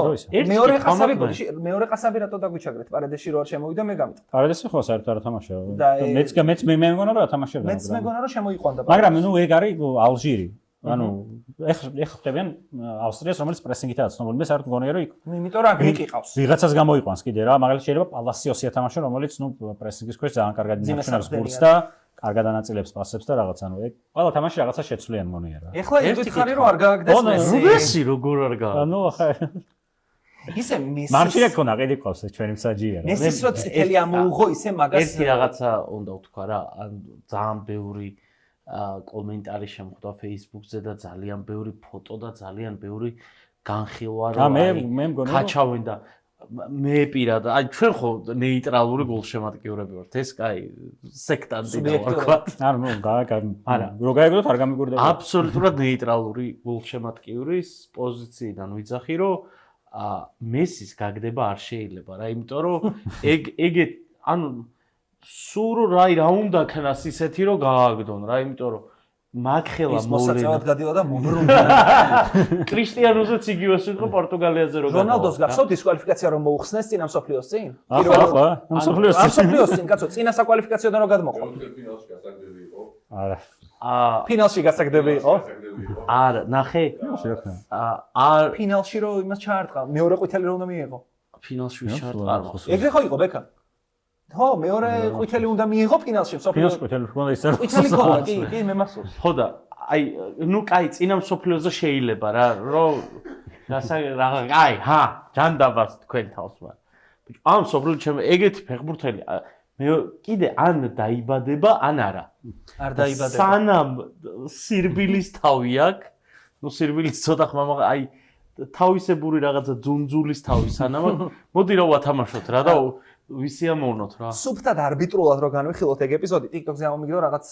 მეორე ყასაბი რატო დაგვიჩაგრეთ პარადეში რო არ შემოვიდა მე გამით პარადესი ხო საერთოდ არ თამაშია მეც მე მეგონა რომ ათამაშებდა მეც მეგონა რომ შემოიყვანდა მაგრამ ნუ ეგ არის ალჟირი ანუ ეხლა ხდებიან ავსტრიას რომელიც პრესინგითაა ცნობილი მე საერთოდ გონია რომ იქ იმიტომ რომ აგრიკი ყავს ვიღაცას გამოიყვანს კიდე რა მაგალითად შეიძლება პალასიოსი ათამაშო რომელიც ნუ პრესინგის ქვეშ ძალიან კარგად ინახავს ბურთს და კარგად ანაწილებს პასებს და რაღაც ანუ ეგ ყველა თამაში რაღაცა შეცვლიან გონია რა ეხლა ის ხარი რომ არ გააგდეს მესი როგორ არ გააგდეს ანუ ახლა ისე მესის მარჩილე ქონა ყიდი ყავს ჩვენი მსაჯია რა მესის რო წითელი ამოუღო ისე მაგას ერთი რაღაცა უნდა ვთქვა რა ან ძალიან ბევრი კომენტარი შემხვდა Facebook-ზე და ძალიან ბევრი ფოტო და ძალიან ბევრი განხილვა რა მე მგონია კაჩავენ და მე პირადად აი ჩვენ ხო ნეიტრალური გულშემატკივრები ვართ ეს კაი სექტანტი და ვარქვა არა ნუ არა რო გაიგოთ არ გამიგურდება აბსოლუტურად ნეიტრალური გულშემატკივრის პოზიციიდან ვიძახი რომ მესის გაგდება არ შეიძლება რა იმიტომ რომ ეგ ანუ სულ რა უნდა ქნას ისეთი რომ გააგდონ რა იმიტომ რომ მაგხელა ის მოსაწევად მოვლენა. გადიოდა და მომრუნდა. კრისტიანოზეც იგივეს ვიტყო პორტუგალიაზე რო რონალდოს გახსოვთ დისკვალიფიკაცია რომ მოუხსნეს წინა მსოფლიოს წინ? ახლა მსოფლიოს წინ, კაცო, წინა საკვალიფიკაციოდან რო გადმოყვა. ფინალში გასაგები იყო. არა. ფინალში გასაგდები იყო? არა, ნახე. არ ფინალში რო იმას ჩაარტყა, მეორე ყვითელი რო უნდა მიიღო. ფინალში ვიშარტყარ მოხს. ეგრე ხო იყო ბექა? ხო, მეორე ყვითელი უნდა მიიღო ფინალში, მსოფლიოს. ფინალში თელეფონი ისე ყვითელი ქონდა, კი, მე მახსოვს. ხო და აი ნუ კაი წინა მსოფლიოზე შეიძლება რა რომ აი ჰა ჯანდაბას თქვენ თავს მაგრამ ბიჭო ამ მსოფლიო ჩემ ეგეთი ფეხბურთელი მე კიდე ან დაიბადება ან არა არ დაიბადება. სანამ სირბილის თავი აქვს ნუ სირბილის ცოტა ხმა აი თავისებური რაღაცა ძუნძულის თავი სანამ მოდი რა ვათამაშოთ რა და ვისიამოვნოთ რა სუფთად არბიტრულად რო განვიხილოთ ეგ ეპიზოდი TikTok-ზე ამომიგდო რაღაც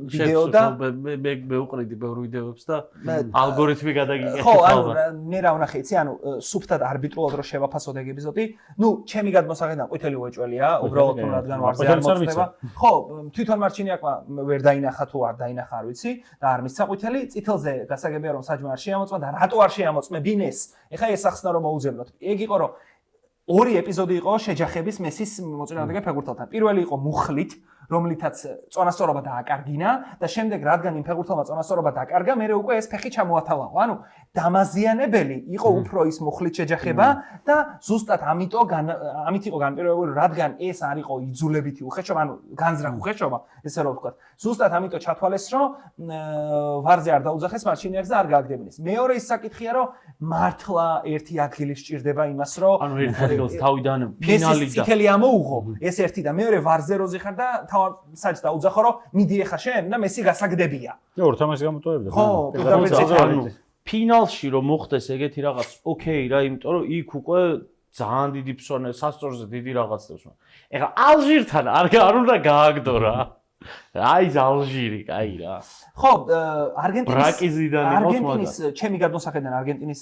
ვიდეო და მე უყრიდი ბევრ ვიდეოებს და ალგორითმი გადაგიგე ხო, ანუ მე რა ვნახე, იცი, ანუ სუფთად არბიტრულად რო შევაფასოთ ეგ ეპიზოდი, ნუ ჩემი გადმოსახედიდან ყვითელი უეჭველია, უბრალოდ თუ რადგან ვარზე არ მოწდება. ხო, თვითონ მარჩინიაკმა ვერ დაინახა თუ არ დაინახა, არ ვიცი, და არ მისცა ყვითელი, წითელზე გასაგებია რომ საჯმა არ შეამოწმა და რატო არ შეამოწმებინეს? ეხლა ეს ახსნა რომ მოუძებნოთ. ეგ იყო რომ ორი ეპიზოდი იყო შეჯახების მესის მოწინააღმდეგე ფეხბურთელთან. პირველი იყო მუხლით, რომლითაც წონასწორობა დააკარგინა და შემდეგ რადგან იმ ფეხბურთელმა წონასწორობა დააკარგა, მე უკვე ეს ფეხი ჩამოათავაყო. ანუ დამაზიანებელი იყო უფრო ის მუხლით შეჯახება და ზუსტად ამით იყო განპირობებული, რადგან ეს არ იყო იძულებითი უხეშობა, ანუ განზრახ უხეშობა, ესე რომ ვთქვათ. ზუსტად ამით ჩათვალეს, რომ ვარზე არ დაუძახეს მარჩინიაკს და არ გააგდებინეს. მეორე ის საკითხია, რომ მართლა ერთი ადგილი სჭირდება იმას, რომ ანუ ერთ ადგილს თავიდან ფინალი და წითელი ამოუღო, ეს ერთი და მეორე ვარზე როზე ხარ და თავად საჭს დაუძახო, რომ მიდი ეხა შენ და მესი გასაგდებია. ორ თამაში გამოტოვებდა. ხო, ანუ ფინალში რომ მოხდეს ეგეთი რაღაც, ოკეი რა, იმიტომ რომ იქ უკვე ძალიან დიდი ფსონე, სასწორზე დიდი რაღაც დევს. ეხლა ალჟირთან არ უნდა გააგდო რა. აი ალჟირი, კაი რა. ხო, არგენტინის მაგრამ ჩემი გადმოსახედიდან არგენტინის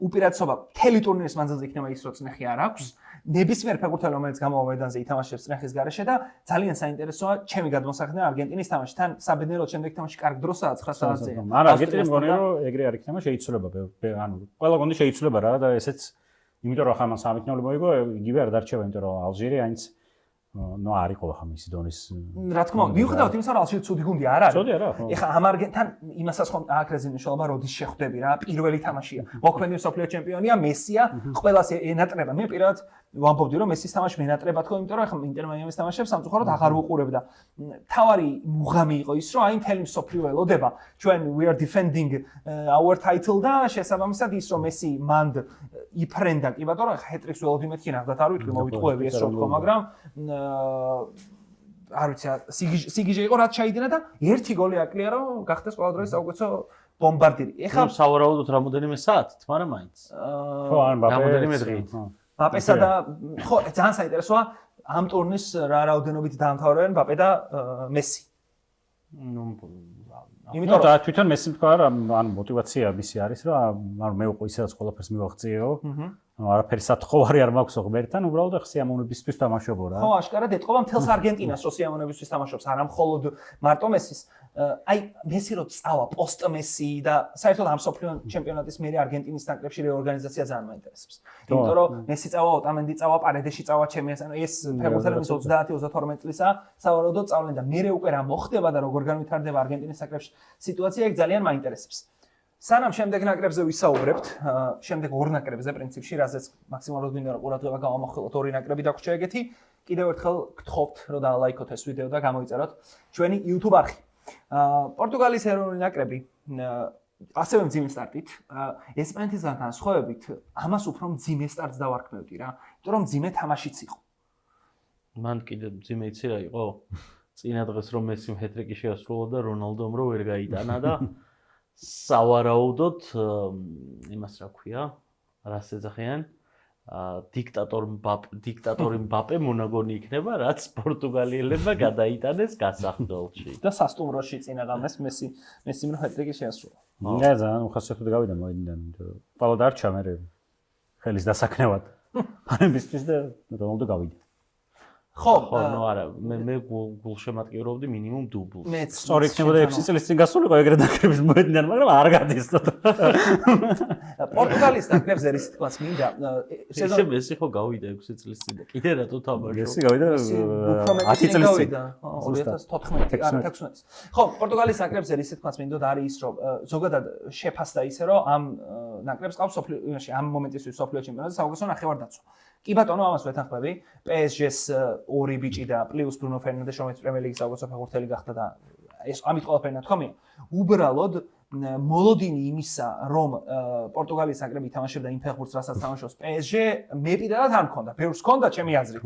უპირატესობა მთელი ტურნირის მანძილზე იქნება ის, რომ წნეხი არ აქვს. ნებისმიერ ფეხბურთელს, რომელიც გამოვა მედანზე ითამაშებს წნეხის გარეშე და ძალიან საინტერესოა ჩემი გადმოსახედიდან არგენტინის თამაში. თან საბედნიეროდ შემდეგ თამაში კარგ დროსაა 9 საათზეა. არა, არგენტინი მგონია რომ ეგრე არ იქნება შეიცვლება, ანუ ყველა გონდი შეიცვლება რა და ესეც იმიტომ რომ ხა მან 3-0 მოიგო, იგივე არ დარჩება, იმიტომ რომ ალჟირი აინც ნუ არ იყო ხა მისი დონის რა თქმა უნდა, მიუხედავად იმისა, რომ ალჟირი ცუდი გუნდი არ არის. ცუდი არა, ხო. ეხლა ამ არგენტინთან იმასაც ხომ ააქრეს მნიშვნელობა, როდის შეხვდები რა, პირველი თამაშია. მოქმედი მსოფლიო ჩემპიონია, მესია, ყველას ენატრება. მე პირადად ვამბობდი, რომ მესის თამაში მენატრება თქო, იმიტომ რომ ეხლა ინტერ მაიამის თამაშებს სამწუხაროდ აღარ უყურებდა. თავარი მუღამი იყო ის, რომ აი მთელი მსოფლიო ელოდება, ჩვენ we are defending our title და შესაბამისად ის, რომ მესი მანდ იფრენდა, კი ბატონო, ეხლა ჰეტრიკს ველოდი მეთქი ნახდათ, არ ვიტყვი, მოვიტყუები ეს რო თქო, მაგრამ არ ვიცი, სიგიჟე იყო რაც ჩაიდინა და ერთი გოლი აკლია, რომ გახდეს ყოველდღიურ საუკეთესო ბომბარდირი. ეხლა სავარაუდოდ რამოდენიმე საათით, მაგრამ მაინც. ხო, ან რამოდენიმე დღით. ბაპესა და ხო, ძალიან საინტერესოა ამ ტურნირის რა რაოდენობით დაამთავრებენ ბაპე და მესი. ნუ იმიტომ და თვითონ მესი თქვა რა, ანუ мотиваცია მისი არის, რომ ანუ მე უკვე ისედაც ყველაფერს მივაღწიეო. ანუ არაფერი სათხოვარი არ მაქვს ღმერთთან, უბრალოდ სიამოვნებისთვის თამაშობო რა. ხო, აშკარად ეთყობა მთელს არგენტინას, რომ სიამოვნებისთვის თამაშობს, არა მხოლოდ მარტო მესის. აი, მესი რო წავა პოსტ მესი და საერთოდ ამ მსოფლიო ჩემპიონატის მერე არგენტინის ნაკრებში რეორგანიზაცია ძალიან მაინტერესებს. იმიტომ რომ მესი წავა, ოტამენდი წავა, პარედეში წავა, ჩემი ეს ფეხბურთელების 30-32 წლისა, სავარაუდოდ წავლენ და მერე უკვე რა მოხდება და როგორ განვითარდება არგენტინის ნაკრებში სიტუაცია, ეგ ძალიან მაინტერესებს. სანამ შემდეგ ნაკრებზე ვისაუბრებთ, შემდეგ ორ ნაკრებზე პრინციპში, რაზეც მაქსიმალურად მინდა რომ ყურადღება გავამახვილოთ ორი ნაკრები დაგვრჩა ეგეთი, კიდევ ერთხელ გთხოვთ, რომ დაალაიქოთ ეს ვიდეო და გამოიწეროთ ჩვენი YouTube არხი. პორტუგალიის ეროვნული ნაკრები ასევე მძიმე სტარტით, ესპანეთისგან განსხვავებით, ამას უფრო მძიმე სტარტს დავარქმევდი რა, იმიტომ რომ მძიმე თამაშიც იყო. მან კიდე მძიმე იცი რა იყო? წინა დღეს რომ მესიმ ჰეტრიკი შეასრულა და რონალდომ რო ვერ გაიტანა და სავარაუდოდ იმას რა ქვია, რას ეძახიან? დიქტატორი მბაპე მონაგონი იქნება, რაც პორტუგალიელებმა გადაიტანეს გასახდელში. და სასტუმროში წინა ღამეს მესიმ რო ჰეტრიკი შეასრულა. და ძალიან უხასიათოდ გავიდა მოედნიდან, იმიტომ რომ ყველა დარჩა მე ხელის დასაკნევად. ფანებისთვის და რონალდო გავიდა. ხო, ნუ არა, მე გულშემატკივრობდი მინიმუმ დუბლს. მეც სწორი იქნებოდა 6 წლის წინ გასულიყო ეგრე ნაკრების მოედნიდან, მაგრამ არ გადისდო. პორტუგალიის ნაკრებზე რის თქმაც მინდა ეს ხო გავიდა 6 წლის წინ და კიდე რატო თამაშობ? ეს გავიდა 10 წლის წინ. 2014 არა 16. ხო, პორტუგალიის ნაკრებზე რის თქმაც მინდოდა არის ის, რომ ზოგადად შეფასდა ისე, რომ ამ ნაკრებს ყავს სოფლიოში ამ მომენტისთვის სოფლიო ჩემპიონატზე საუკეთესო ნახევარ-დაცვა. კი ბატონო, ამას ვეთანხმები. PSG-ს ორი ბიჭი და პლუს ბრუნო ფერნანდეს, რომელიც პრემიერ ლიგის საუკეთესო ფეხბურთელი გახდა და ეს ამით ყველაფერი ნათქვამია. უბრალოდ მოლოდინი იმისა, რომ პორტუგალიის ნაკრები თამაშობდა იმ ფეხბურთს, რასაც თამაშობს PSG, მე პირადად არ მქონდა. ბევრს მქონდა ჩემი აზრით.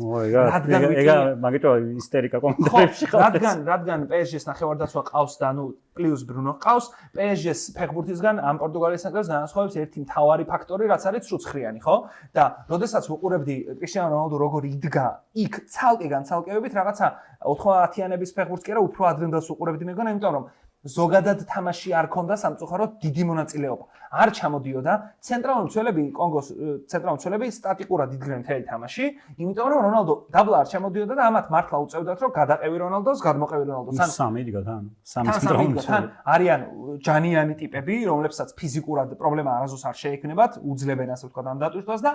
ეგა მაგიტო ისტერიკა კომენტარებში ხო, რადგან PSG-ს ნახევარ-დაცვა ყავს და ნუ პლუს ბრუნო ყავს, PSG-ს ფეხბურთისგან ამ პორტუგალიის ნაკრებს განასხვავებს ერთი მთავარი ფაქტორი, რაც არის ცრუცხრიანი, ხო? და როდესაც ვუყურებდი კრისტიანო რონალდუ როგორ იდგა იქ ცალკე განცალკევებით, რაღაცა 90-იანების ფეხბურთს კი არა, უფრო ადრინდელს ვუყურებდი მეგონა, იმიტომ რომ ზოგადად თამაში არ ქონდა სამწუხაროდ დიდი მონაწილეობა. არ ჩამოდიოდა ცენტრალური მცველები კონგოს ცენტრალური მცველები სტატიკურად იდგნენ მთელი თამაში, იმიტომ რომ რონალდო დაბლა არ ჩამოდიოდა და ამათ მართლა უწევდათ რომ გადაყევი რონალდოს, გადმოყევი რონალდოს. სამი იდგა თან. სამი ცენტრალური მცველი. არიან ჯანიანი ტიპები, რომლებსაც ფიზიკურად პრობლემა არასდროს არ შეექმნებათ, უძლებენ ასე ვთქვათ ამ დატვირთვას და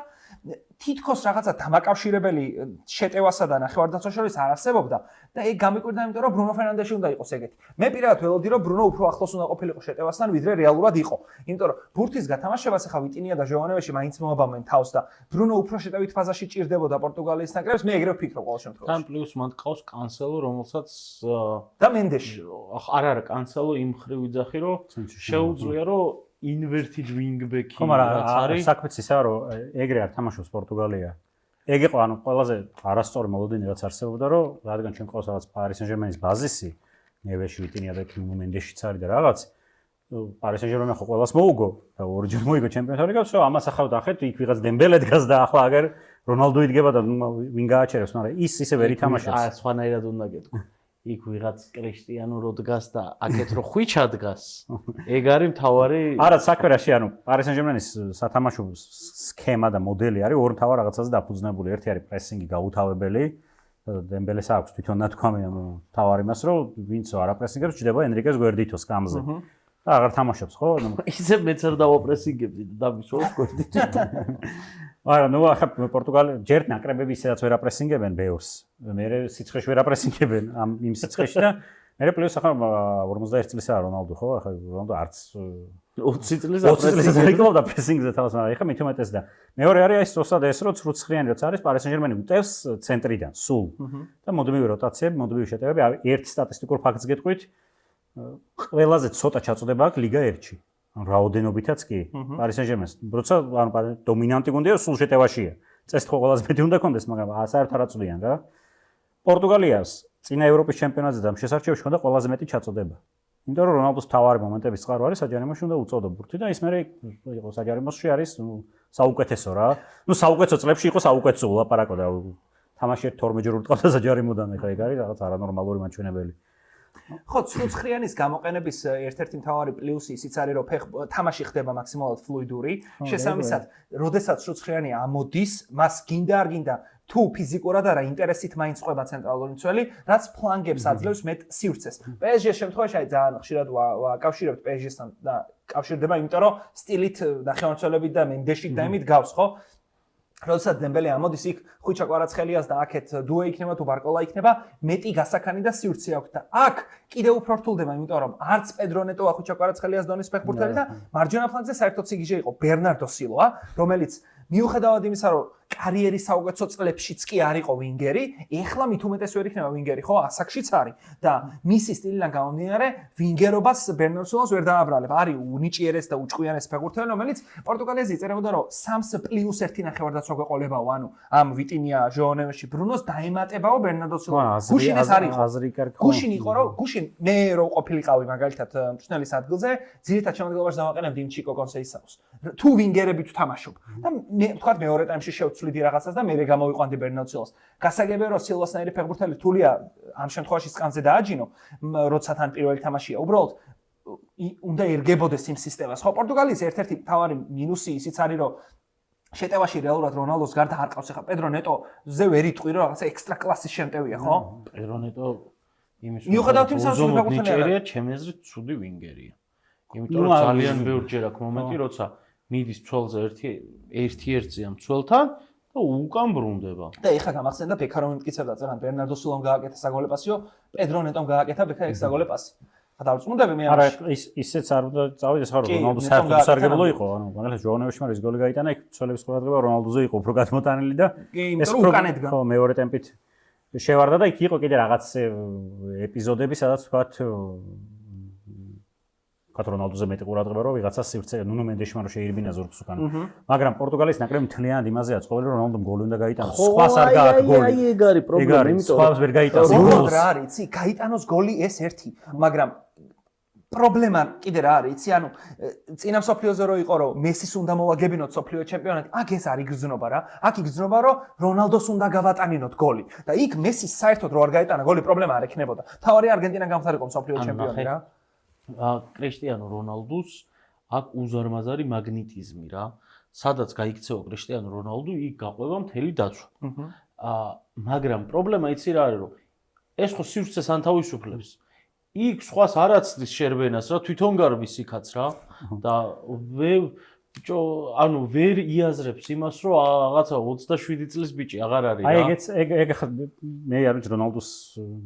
თითქოს რაღაცა დამაკავშირებელი შეტევასა და ნახევარ-დაცვას შორის არ არსებობდა და ეგ გამიკვირდა, იმიტომ რომ ბრუნო ფერნანდეში უნდა იყოს ეგეთი. მე პირადად ველოდი რომ ბრუნო უფრო ახლოს უნდა ყოფილიყო შეტევასთან, ვიდრე რეალურად იყო. იმიტომ რომ ბურთის გათამაშებას ახლა ვიტინია და ჟოვანოვიჩი მაინც მოაბამენ თავს და ბრუნო უფრო შეტევით ფაზაში ჭირდებოდა პორტუგალიის ნაკრებს, მე ეგრევე ვფიქრობ ყოველ შემთხვევაში. თან პლუს მან ყავს კანსელო, რომელსაც და მენდეში. არა, კანსელო იმ ხრივ იძახი, რომ შეუძლია რომ inverted wingback-ი რაც არის. საქმეც ისაა, რომ ეგრე არ თამაშობს პორტუგალია. ეგ იყო ანუ ყველაზე არასწორი მოლოდინი რაც არსებობდა, რომ რადგან ჩვენ ყავს რაღაც Paris Saint-Germain-ის ბაზისი, ნევეში ვიტინია და მენდეშიც არის და რაღაც Paris Saint-Germain ხო ყველას მოუგო და ორჯერ მოიგო ჩემპიონთა ლიგას, რომ ამას ახლა ვდახეთ, იქ ვიღაც დემბელე დგას და ახლა აგერ რონალდო იდგება და ვინ გააჩერებს, მაგრამ ის ისე ვერ ითამაშებს. აა სხვანაირად უნდა გეტყვი. იქ ვიღაც კრისტიანო რო დგას და აქეთ რო ხვიჩა დგას. ეგ არის მთავარი. არა, საქმე რაში, ანუ Paris Saint-Germain-ის სათამაშო სქემა და მოდელი არის ორ მთავარ რაღაცაზე დაფუძნებული. ერთი არის პრესინგი გაუთავებელი. დემბელეს აქვს თვითონ ნათქვამი მთავარი მას, რომ ვინცო არ აპრესინგებს, ჭდება ენრიკეს გვერდითოს კამზე. და აღარ თამაშობს, ხო? ისე მეც არ დავაპრესინგებდი და მისვოს გვერდით. არა, ნუ ახლა პორტუგალი ჯერ ნაკრებები ისედაც ვერ აპრესინგებენ ბევრს. მე სიცხეში ვერ აპრესინგებენ ამ იმ სიცხეში და მე პლუს ახლა 41 წლისაა რონალდო, ხო? ახლა რონალდო არც 20 წლის აპრესინგებდა პრესინგზე თავს, მაგრამ ახლა მით უმეტეს და მეორე არის ეს სწორად ეს რომ ცრუცხრიანი რაც არის Paris Saint-Germain უტევს ცენტრიდან სულ. და მოდმივი როტაციები, მოდმივი შეტევები, ერთი სტატისტიკურ ფაქტს გეტყვით. ყველაზე ცოტა ჩაწოდება აქვს ლიგა 1-ში. რაოდენობითაც კი. Paris Saint-Germain-ს. როცა ანუ დომინანტი გუნდია, სულ შეტევაშია. წესთ ხო ყველაზე მეტი უნდა კონდეს, მაგრამ საერთოდ არ აწვდიან რა. პორტუგალიას წინა ევროპის ჩემპიონატზე და შესარჩევში ჰქონდა ყველაზე მეტი ჩაწოდება. იმიტომ რომ რონალდოს თავარი მომენტების წყარო არის საჯარიმოში უნდა უწოდო ბურთი და ის მე იყო საჯარიმოში არის საუკეთესო რა. ნუ საუკეთესო წლებში იყო საუკეთესო ლაპარაკო და თამაში 12 ჯერ უტყავდა საჯარიმოდან ეხლა ეგ არის რაღაც არანორმალური მაჩვენებელი. ხო, ცრუცხრიანის გამოყენების ერთ-ერთი მთავარი პლუსი ისიც არის, რომ თამაში ხდება მაქსიმალურად ფლუიდური. შესაბამისად, როდესაც ცრუცხრიანი ამოდის, მას გინდა არ გინდა თუ ფიზიკურად არა ინტერესით მაინც ყვება ცენტრალური მცველი, რაც ფლანგებს აძლევს მეტ სივრცეს. PSG-ს შემთხვევაში აი ძალიან ხშირად ვაკავშირებთ PSG-სთან და კავშირდება, იმიტომ რომ სტილით ნახევარმცველებით და მენდეში და იმით გავს, ხო? როდესაც დემბელე ამოდის იქ ხვიჩა კვარაცხელიას და აქეთ დუე იქნება თუ ბარკოლა იქნება, მეტი გასაქანი და სივრცე აქვს და აქ კიდევ უფრო რთულდება, იმიტომ რომ არც პედრო ნეტოა ხვიჩა კვარაცხელიას დონის ფეხბურთელი და მარჯვენა ფლანგზე საერთოდ სიგიჟე იყო ბერნარდო სილვა, რომელიც მიუხედავად იმისა, რომ კარიერის საუკეთესო წლებშიც კი არ იყო ვინგერი, ეხლა მით უმეტეს ვერ იქნება ვინგერი, ხო, ასაკშიც არის და მისი სტილიდან გამომდინარე, ვინგერობას ბერნარდო სილვას ვერ დააბრალებ. არის უნიჭიერეს და უჭყვიანეს ფეხბურთელი, რომელიც პორტუგალიაზე იწერებოდა, რომ 3+1 ნახევარ-დაცვა გვეყოლებაო, ანუ ამ ვიტინია, ჟოანოვიჩი, ბრუნოს დაემატებაო ბერნარდო სილვა. გუშინ ეს არის. გუშინ იყო, რომ გუშინ მე რო ყოფილიყავი მაგალითად მწვრთნელის ადგილზე, ძირითადად შემოდგენობაში დავაყენებდი იმ ჩიკო კონსეისაოს. თუ ვინგერები თუ თამაშობ და მე ვთქვათ მეორე ტაიმში შევცვლიდი რაღაცას და მე გამოვიყვანდი ბერნარდო სილვას. გასაგებია რომ სილვასნაირი ფეხბურთელი რთულია ამ შემთხვევაში სკამზე დააჯინო, როცა თან პირველი თამაშია. უბრალოდ უნდა ერგებოდეს იმ სისტემას. ხო, პორტუგალიის ერთ-ერთი მთავარი მინუსი ისიც არის, რომ შეტევაში რეალურად რონალდოს გარდა არ ყავს ახლა პედრო ნეტოზე ვერ იტყვი რომ რაღაცა ექსტრა კლასის შემტევია, ხო? პედრო ნეტო იმის მიუხედავად იმისა, რომ ნიჭერია, ჩემი აზრით, ცუდი ვინგერია. იმიტომ რომ ძალიან ბევრჯერ აქვს მომენტი, როცა მიდის მცველზე ერთ-ერთზეა მცველთან და უკან ბრუნდება. და ეხლა გამახსენდა ბექა რომ იმტკიცებდა წეგან ბერნარდო სილვამ გააკეთა საგოლე პასიო, პედრო ნეტომ გააკეთა ბექა ეგ საგოლე პასი. გადავწმუნდები მე არა ისეც არ უნდა წავიდეს ხარ რონალდო საერთოდ სარგებლო იყო ანუ მაგალითად ჟოანოვიჩმა ის გოლი გაიტანა იქ ცოლების ყურადღება რონალდოზე იყო უფრო გადმოტანილი და ეს უკანეთგა ხო მეორე ტემპით შევარდა და იქ იყო კიდე რაღაც ეპიზოდები სადაც ვთქვათ რონალდოზე მეტი ყურადღება რო ვიღაცა სივრცე ნუნო მენდეშმა რო შეირბინა ზურგს უკან მაგრამ პორტუგალიის ნაკრები მთლიანად იმაზეა ცხოველი რომ რონალდომ გოლი უნდა გაიტანოს სხვას არ გააქვს გოლი აი ეგ არის პრობლემა იმიტომ სხვას ვერ გაიტანოს როგორ რა არის იცი გაიტანოს გოლი ეს ერთი მაგრამ პრობლემა კიდე რა არის იცი ანუ წინა მსოფლიოზე რო იყო რომ მესის უნდა მოვაგებინოთ მსოფლიო ჩემპიონატი აქ ეს არის გრძნობა რა აქ იგრძნობა რომ რონალდოს უნდა გავატანინოთ გოლი და იქ მესის საერთოდ რო არ გაიტანა გოლი პრობლემა არ ექნებოდა თავარი არგენტინა გამხდარიყო მსოფლიო ჩემპიონი რა კრიშტიანო რონალდუს აქ უზარმაზარი მაგნიტიზმი რა სადაც გაიქცევა კრიშტიანო რონალდუ იქ გაყვება მთელი დაცვა მაგრამ პრობლემა იცი რა არის რომ ეს ხო სივრცეს ანთავისუფლებს იქ სხვას არ აცდის შერბენას რა თვითონ გარბის იქაც რა და ბიჭო ანუ ვერ იაზრებს იმას რომ რაღაცა 27 წლის ბიჭი აღარ არის რა აი ეგ ხა მე არ ვიცი რონალდოს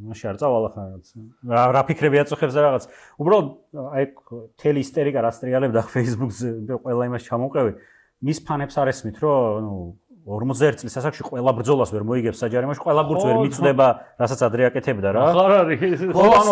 მაშინ არ წავალ ახლა რაღაც რა ფიქრები აწუხებს და რაღაც უბრალოდ აი თელი ისტერიკა რას ტრიალებდა Facebook-ზე ყველა იმას ჩამოვყევი მის ფანებს არ ესმით რომ ნუ 41 წლის ასაკში ყველა ბრძოლას ვერ მოიგებს საჯარიმოში, ყველა ბურთს ვერ მიწვდება, რასაც ადრე აკეთებდა რა. აღარ არის. ხო, ანუ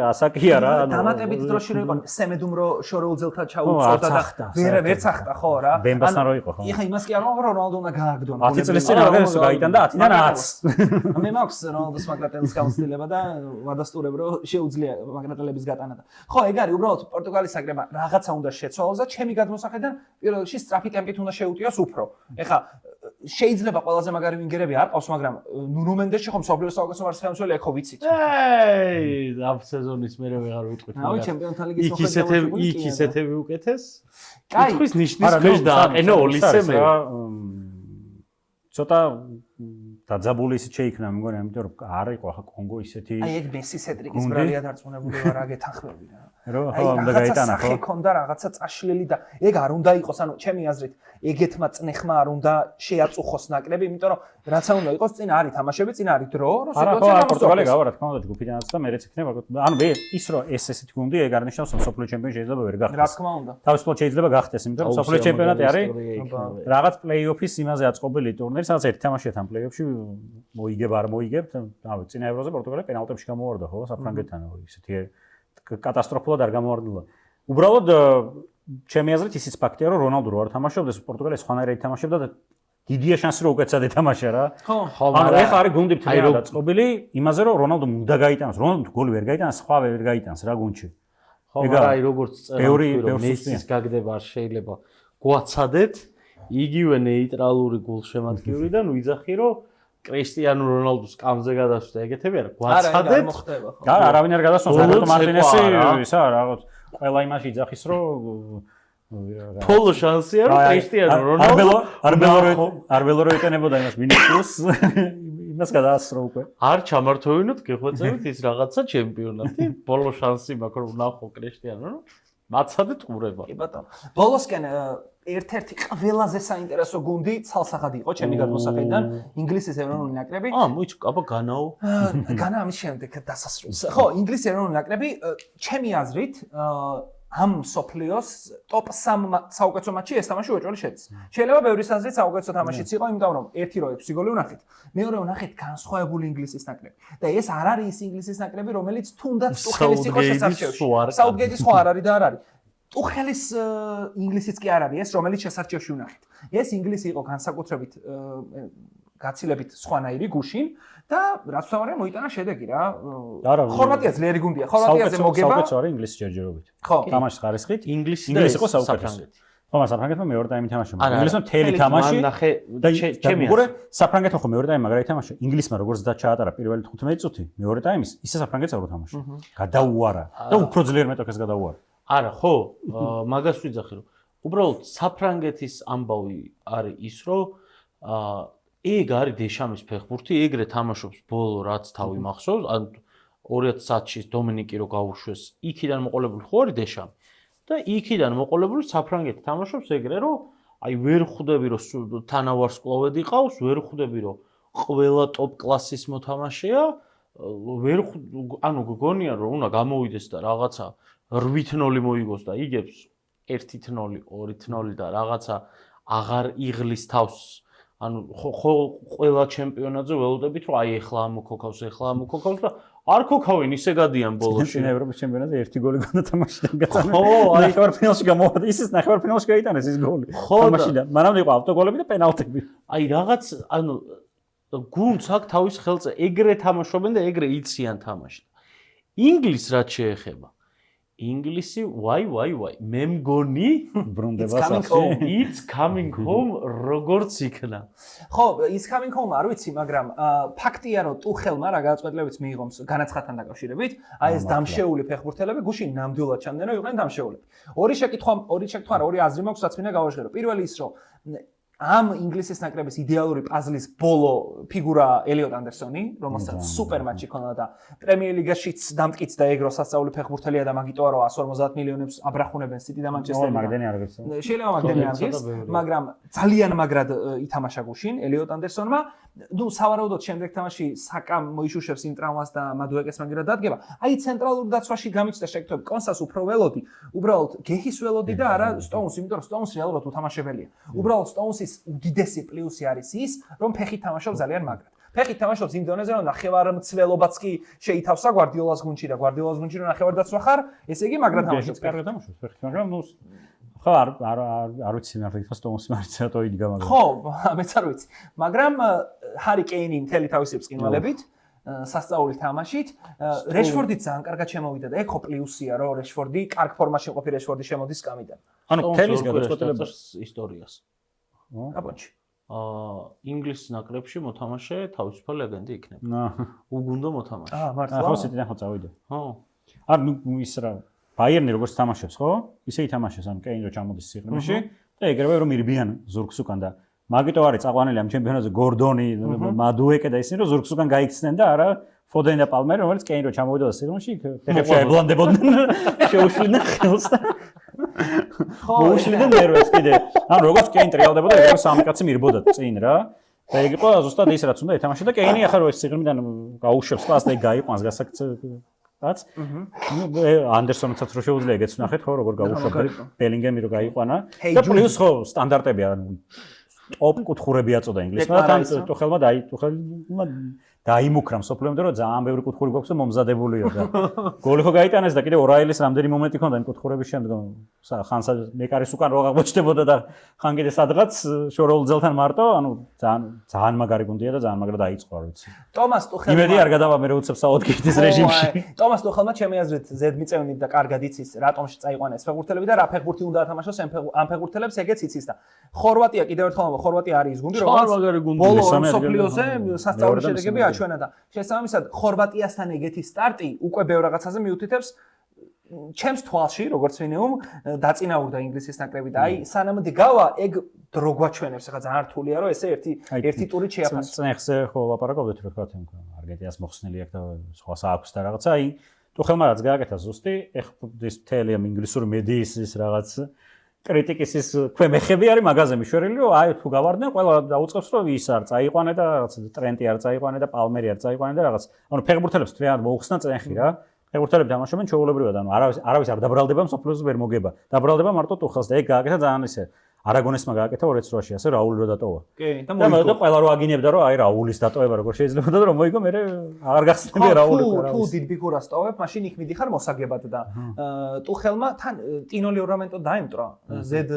ასაკია რა, ანუ დამატებით დროში რო იყო სემედუმრო შორეულძელთა ჩაუწოდა და ვერც ახტა ხო რა. ბემბასთან რო იყო ხო. იხა იმას კი არ მოყვა რონალდო უნდა გააგდონ. 10 წლის წინ აღარ გაიტანდა 10-დან 10. მე მაქვს რონალდოს მაგნატელის გამოცდილება და ვადასტურებ რომ შეუძლია მაგნატელების გატანა და. ხო, ეგ არის უბრალოდ პორტუგალის საკრებმა რაღაცა უნდა შეცვალოს და ჩემი გადმოსახედიდან პირველ რიგში სწრაფი ტემპით უნდა შეუტიოს უფრო. ეხლა შეიძლება ყველაზე მაგარი ვინგერები არ ყავს, მაგრამ ნუნო მენდეში ხომ მსოფლიოს საუკეთესო მარცხენივალი ეხო ვიცით. ეი, ამ სეზონის მერე ვეღარ ვიტყვით. რავი, ჩემპიონთა ლიგის მოხდა. იქ ისეთები უკეთეს. კითხვის ნიშნის ქვეშ დააყენა ოლისემე. ცოტა დაძაბული ისე შეიქნა, მეგონი, ამიტომ რომ არ იყო ახლა კონგო ისეთი. აი ეგ მესი სედრიკის ბრალია დარწმუნებული ვარ რა გეთანხმები რა. რო ხო უნდა გაიტანა ხო? ხონდა რაღაცა წაშლილი და ეგ არ უნდა იყოს, ანუ ჩემი აზრით, ეგეთმა წნეხმა არ უნდა შეაწუხოს ნაკრები, იმიტომ რომ რაცა უნდა იყოს, წინ არის თამაშები, წინ არის დრო, რომ სიტუაცია გამოსწორდეს. პორტუგალია გავა რა თქმა უნდა ჯგუფიდანაც და მეც იქნება, ანუ მე ის რომ ესეთი გუნდი ეგ არ ნიშნავს, რომ სოფლიო ჩემპიონი შეიძლება ვერ გახდეს. რა თქმა უნდა. თავისუფლად შეიძლება გახდეს, იმიტომ რომ სოფლიო ჩემპიონატი არის რაღაც პლეი-ოფის იმაზე აწყობილი ტურნირი, სადაც ერთი თამაშია თან პლეი-ოფში მოიგებ არ მოიგებ, რავი, წინა ევროზე პორტუგალია პენალტებში გამოვარდა ხო, საფრანგეთთან ისეთი კატასტროფულად არ გამოვარდნილა. უბრალოდ ჩემი აზრით ისიც ფაქტია, რომ რონალდო რო არ თამაშობდა, პორტუგალია სხვანაირად თამაშობდა და დიდია შანსი რომ უკეთესად ეთამაშა რა. ხო, მაგრამ ეხლა არის გუნდი მთლიანად დაწყობილი იმაზე, რომ რონალდო უნდა გაიტანოს. რონალდო გოლი ვერ გაიტანს, სხვა ვერ გაიტანს რა გუნდში. ხო, მაგრამ აი როგორც წერა მესის გაგდება არ შეიძლება გვაცადეთ იგივე ნეიტრალური გულშემატკივრიდან ვიძახი რომ კრისტიანო რონალდოს კამზე გადასვლა ეგეთები არა გვაცადეთ არა არავინ არ გადასვლა რობერტო მარტინესი ისა რაღაც ყველა იმაში იძახის რომ ფოლო შანსია რომ კრისტიანო რონალდო არბელო რო ეტენებოდა იმას მინისტროს იმას გადაასწრო უკვე არ ჩამართვევინოთ გეხვეწებით ის რაღაცა ჩემპიონატი ფოლო შანსი მაქვს რომ ნახო კრისტიანო რომ მაცადეთ ყურება კი ბატონო ბოლოსკენ ერთ-ერთი ყველაზე საინტერესო გუნდი ცალსახად იყო ჩემი გადმოსახედიდან ინგლისის ეროვნული ნაკრები. მოიჭ აბა განაო. განა ამის შემდეგ დასასრულს. ხო, ინგლისის ეროვნული ნაკრები ჩემი აზრით ამ სოფლიოს ტოპ 3 საუკეთესო მატჩი ეს თამაში უეჭველი შედის. შეიძლება ბევრი აზრით საუკეთესო თამაშიც იყო, იმიტომ რომ ერთი რო 6 გოლი ვნახეთ. მეორე ვნახეთ განსხვავებული ინგლისის ნაკრები. და ეს არ არის ის ინგლისის ნაკრები, რომელიც თუნდაც ტუხელის იყო შესარჩევში. საუთგეიტის ხო არ არის და არ არის. ტუხელის ინგლისიც კი არ არის ეს, რომელიც შესარჩევში ვნახეთ. ეს ინგლისი იყო განსაკუთრებით გაცილებით სხვანაირი გუშინ და რაც თავარია მოიტანა შედეგი რა. ხორვატია ძლიერი გუნდია. ხორვატიაზე მოგება. საუკეთესო არის ინგლისი ჯერჯერობით. ხო. თამაშის ხარისხით. ინგლისი იყო საუკეთესო. ხო, საფრანგეთმა მეორე ტაიმი თამაშა. ინგლისმა თელი თამაში და ჩემი აზრით საფრანგეთმა ხო მეორე ტაიმი მაგრა ითამაშა. ინგლისმა როგორც დაჩაატარა პირველი 15 წუთი, მეორე ტაიმის ისე საფრანგეთს აღარ თამაშა. გადაუარა და უფრო ძლიერ მეტოქეს გადაუარა. არა, ხო, მაგას ვიძახი რომ უბრალოდ საფრანგეთის ამბავი არის ის, რომ ეგ არის დეშამის ფეხბურთი, ეგრე თამაშობს ბოლო რაც თავი მახსოვს, ან 2010-ში დომინიკი რო გაუშვეს, იქიდან მოყოლებული ხო არის დეშამი. და იქიდან მოყოლებული საფრანგეთი თამაშობს ეგრე, რომ აი ვერ ხვდები რომ თანავარსკვლავედი ყავს, ვერ ხვდები რომ ყველა ტოპ კლასის მოთამაშეა, ანუ გგონია რომ უნდა გამოვიდეს და რაღაცა 8-0 მოიგოს და იგებს 1-0, 2-0 და რაღაცა აღარ იღლის თავს. ანუ ხო ყველა ჩემპიონატზე ველოდებით რომ აი ეხლა ამოქოქავს და არ ქოქავენ ისე გადიან ბოლოში. წინა ევროპის ჩემპიონატზე 1 გოლი გონდა თამაშიდან გაწანა. ხო, ნახევარფინალში გამოვიდა, ისიც ნახევარფინალში გაიტანეს ის გოლი. თამაშიდან. მანამდე იყო ავტოგოლები და პენალტები. აი რაღაც, ანუ გუნდს აქვს თავის ხელზე, ეგრე თამაშობენ და ეგრე იციან თამაში. ინგლისს რაც შეეხება. ინგლისი, ვაი, მე მგონი it's coming home როგორც იქნა. ხო, it's coming home არ ვიცი, მაგრამ ფაქტია რომ ტუხელმა რა გადაწყვეტილებიც მიიღო განაცხადთან დაკავშირებით, აი ეს დამშეული ფეხბურთელები გუშინ ნამდვილად ჩანდნენ რომ იყვნენ დამშეულები. ორი შეკითხვა, ორი აზრი მაქვს, რაც მინდა გავაჟღერო. პირველი ის რომ ამ ინგლისის ნაკრების იდეალური პაზლის ბოლო ფიგურა ელიოტ ანდერსონი, რომელსაც სუპერ მატჩი ჰქონდა და პრემიერ ლიგაშიც დამტკიცდა ეგ რომ სასწაული ფეხბურთელია და მაგიტოა რომ 150 მილიონებს აბრახუნებენ სიტი და მანჩესტერი. მაგდენი არ გეცნო. შეიძლება მაგდენი არ გეს, მაგრამ ძალიან მაგრად ითამაშა გუშინ ელიოტ ანდერსონმა. ნუ სავარაუდოდ შემდეგ თამაში საკამ მოიშუშებს იმ ტრავმას და მადუეკეს მაგერად დადგება. აი ცენტრალურ დაცვაში გამიჩნდა შეკითხვები, კონსას უფრო ველოდი, უბრალოდ გეჰის ველოდი და არა სტოუნს, იმიტომ რომ სტოუნს რეალურად უთამაშებელია. უბრალოდ სტოუნსის უდიდესი პლუსი არის ის, რომ ფეხით თამაშობს ძალიან მაგრად. ფეხით თამაშობს იმ დონეზე, რომ ნახევარმცველობაც კი შეითავსა გვარდიოლას გუნდში და გვარდიოლას გუნდში რომ ნახევარდაცვა ხარ, ესე იგი მაგრად თამაშობს. კარგად თამაშობს ფეხით, მაგრამ ნუ ხო არ ვიცი რა თქმა უნდა სტოუნს მარცია ტოიდი გამაგრა. ხო, მეც არ ვიცი. მაგრამ ჰარი კეინი მთელი თავისი ბრწყინვალებით სასწაული თამაშით რეშფორდიც ძალიან კარგად შემოვიდა და ეგ ხო პლუსია რომ რეშფორდი კარგ ფორმაში ყოფი რეშფორდი შემოდის კამიდან. ანუ თელის გადაწყვეტილებას ისტორიას. აბონჩი. ინგლისის ნაკრებში მოთამაშე თავისუფალი ლეგენდი იქნება. უგუნდო მოთამაშე. მართლა. ხო, სიტიდან ხო წავიდა. ხო. ნუ ის რა ბაიერნი როგორც თამაშობს, ხო? ისე ითამაშეს ამ კეინი რო ჩამოდის სიღრმეში და ეგრევე რომ ირბიან ზურგს უკან და მაგიტო არის წაყვანილი ამ ჩემპიონატზე გორდონი, მადუეკე და ისინი რომ ზურგს უკან გაიქცნენ და არა ფოდენი და პალმერი, რომელიც კეინი რო ჩამოვიდა სიღრმეში, ფეხებში აიბლანდებოდნენ, შეუშლიდნენ ხელს და მოუშლიდნენ ნერვებს კიდე. ანუ როგორც კეინი ტრიალდებოდა, ეგრევე სამი კაცი მირბოდა წინ რა. და ეგ იყო ზუსტად ის რაც უნდა ეთამაშა და კეინი ახლა რო ეს სიღრმიდან გაუშვებს კლასს და ეგ გაიყვანს გასაკეთებს რაც ანდერსონიცაც რო შეუძლია ეგეც ვნახეთ ხო როგორ გაუშვებდა ბელინგემი რო გაიყვანა და პლუს ხო სტანდარტები ანუ ტოპ კუთხურები აწოდა ინგლისმა და თან ტუხელმა დაიმუქრა მსოფლიომდე რომ ძალიან ბევრი კუთხური გვაქვს და მომზადებულიო და გოლი ხო გაიტანეს და კიდე ორაილის რამდენი მომენტი ქონდა იმ კუთხურების შემდგომ ხანსა მეკარის უკან რო აღმოჩნდებოდა და ხან კიდე სადღაც შორეულ ძელთან მარტო ანუ ძალიან მაგარი გუნდია და ძალიან მაგრად დაიწყო არ ვიცი ტომას ტუხელმა იმედი არ გადავამერე უცებ საოთგეთის რეჟიმში ტომას ტუხელმა ჩემი აზრით ზედმიწევნით და კარგად იცის რატომში წაიყვანა ეს ფეხბურთელები და რა ფეხბურთი უნდა ათამაშოს ამ ფეხბურთელებს ეგეც იცის და ხორვატია კიდევ ერთხელ ხორვატია არის ის გუნდი რომელიც ბოლო მსოფლიოზე სასწაული შედეგები აჩვენა და შესაბამისად ხორვატიასთან ეგეთი სტარტი უკვე ბევრ რაღაცაზე მიუთითებს ჩემს თვალში როგორც მინიმუმ დაწინაურდა ინგლისის ნაკრები და აი სანამ დგავა ეგ დრო გვაჩვენებს ახლა ძალიან რთულია რომ ესე ერთი ტურით შეაფასოს წნეხზე ხო ლაპარაკობდით რა თქმა უნდა არგენტინას მოხსნილი აქვს და სხვა სააქვს და რაღაცა აი ტუხელმა რაც გააკეთა ზუსტი ეხლა ეს მთელი ამ ინგლისური მედიის ის რაღაც კრიტიკის ის ქვემეხები არის მაგაზე მიშვერილი რომ აი თუ გავარდნენ ყველა დაუწყებს რომ ის არ წაიყვანე და რაღაც ტრენტი არ წაიყვანე და პალმერი არ წაიყვანე და რაღაც ანუ ფეხბურთელებს თლიანად მოუხსნა წენხი რა ფეხბურთელები თამაშობენ ჩვეულებრივად ანუ არავის არ დაბრალდება მსოფლიოზე ვერ მოგება დაბრალდება მარტო ტუხელს და ეგ გააკეთა ძალიან ისე არაგონესმა გააკეთა 2008-ში ასე რაული რო დატოვა კი და ყველა რო აგინებდა რომ აი რაულის დატოვება როგორ შეიძლება და რომ მოიგო მე აღარ გახსნები რაული თუ დიდ ფიგურას ტოვებ მაშინ იქ მიდიხარ მოსაგებად და ტუხელმა თან ტინო ლივრამენტო დაემტრა ზედ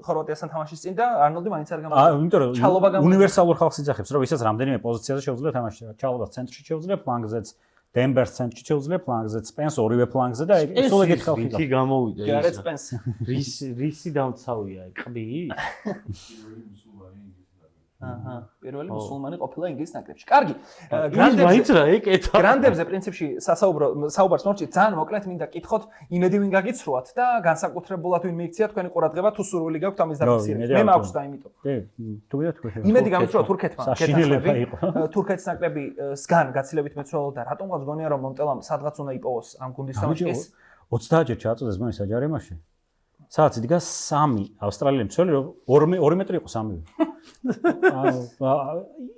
ხორვატიასთან თამაშის წინ და არნოლდი მაინც არ გამოვიდა იმიტომ რომ უნივერსალურ ხალხს იძახებს რომ ვისაც რამდენიმე პოზიციაზე შეუძლია თამაში ჩალობას ცენტრში შეუძლია ფლანგზეც დენბერს ცენტრში შეუძლია ფლანგზე სპენს ორივე ფლანგზე და ეს ოლეგეთ ხალხი იქ გამოვიდა გარეთ სპენს რისი დამცავია ყბი აჰა, პირველი მუსულმანი ყოფილა ინგლისის ნაკრებში. კარგი. მაინც რა ეკეთა. გრანდებზე პრინციპში საუბარს მორჩით, ძალიან მოკლედ მინდა კითხოთ, იმედი ვინ გაგიცრუათ და განსაკუთრებულად ვინ მიიქცია თქვენი ყურადღება თუ სურვილი გაქვთ ამის დაფიქსირება. მე მაქვს და იმიტომ. თუ ვიდათ იმედი გამიცრუათ თურქეთმა. საშინელება იყო. თურქეთის ნაკრები სგან გაცილებით მეცველოდა, რატომღაც გონია რომ მონტელამ სადღაც უნდა იპოვოს ამ გუნდის თამაშის 30-ჯერ ჩააწოდეს მან საჯარიმოში. სადაც იდგა 3 ავსტრალიელი მცველი, 2 მეტრი იყო 3-ვე.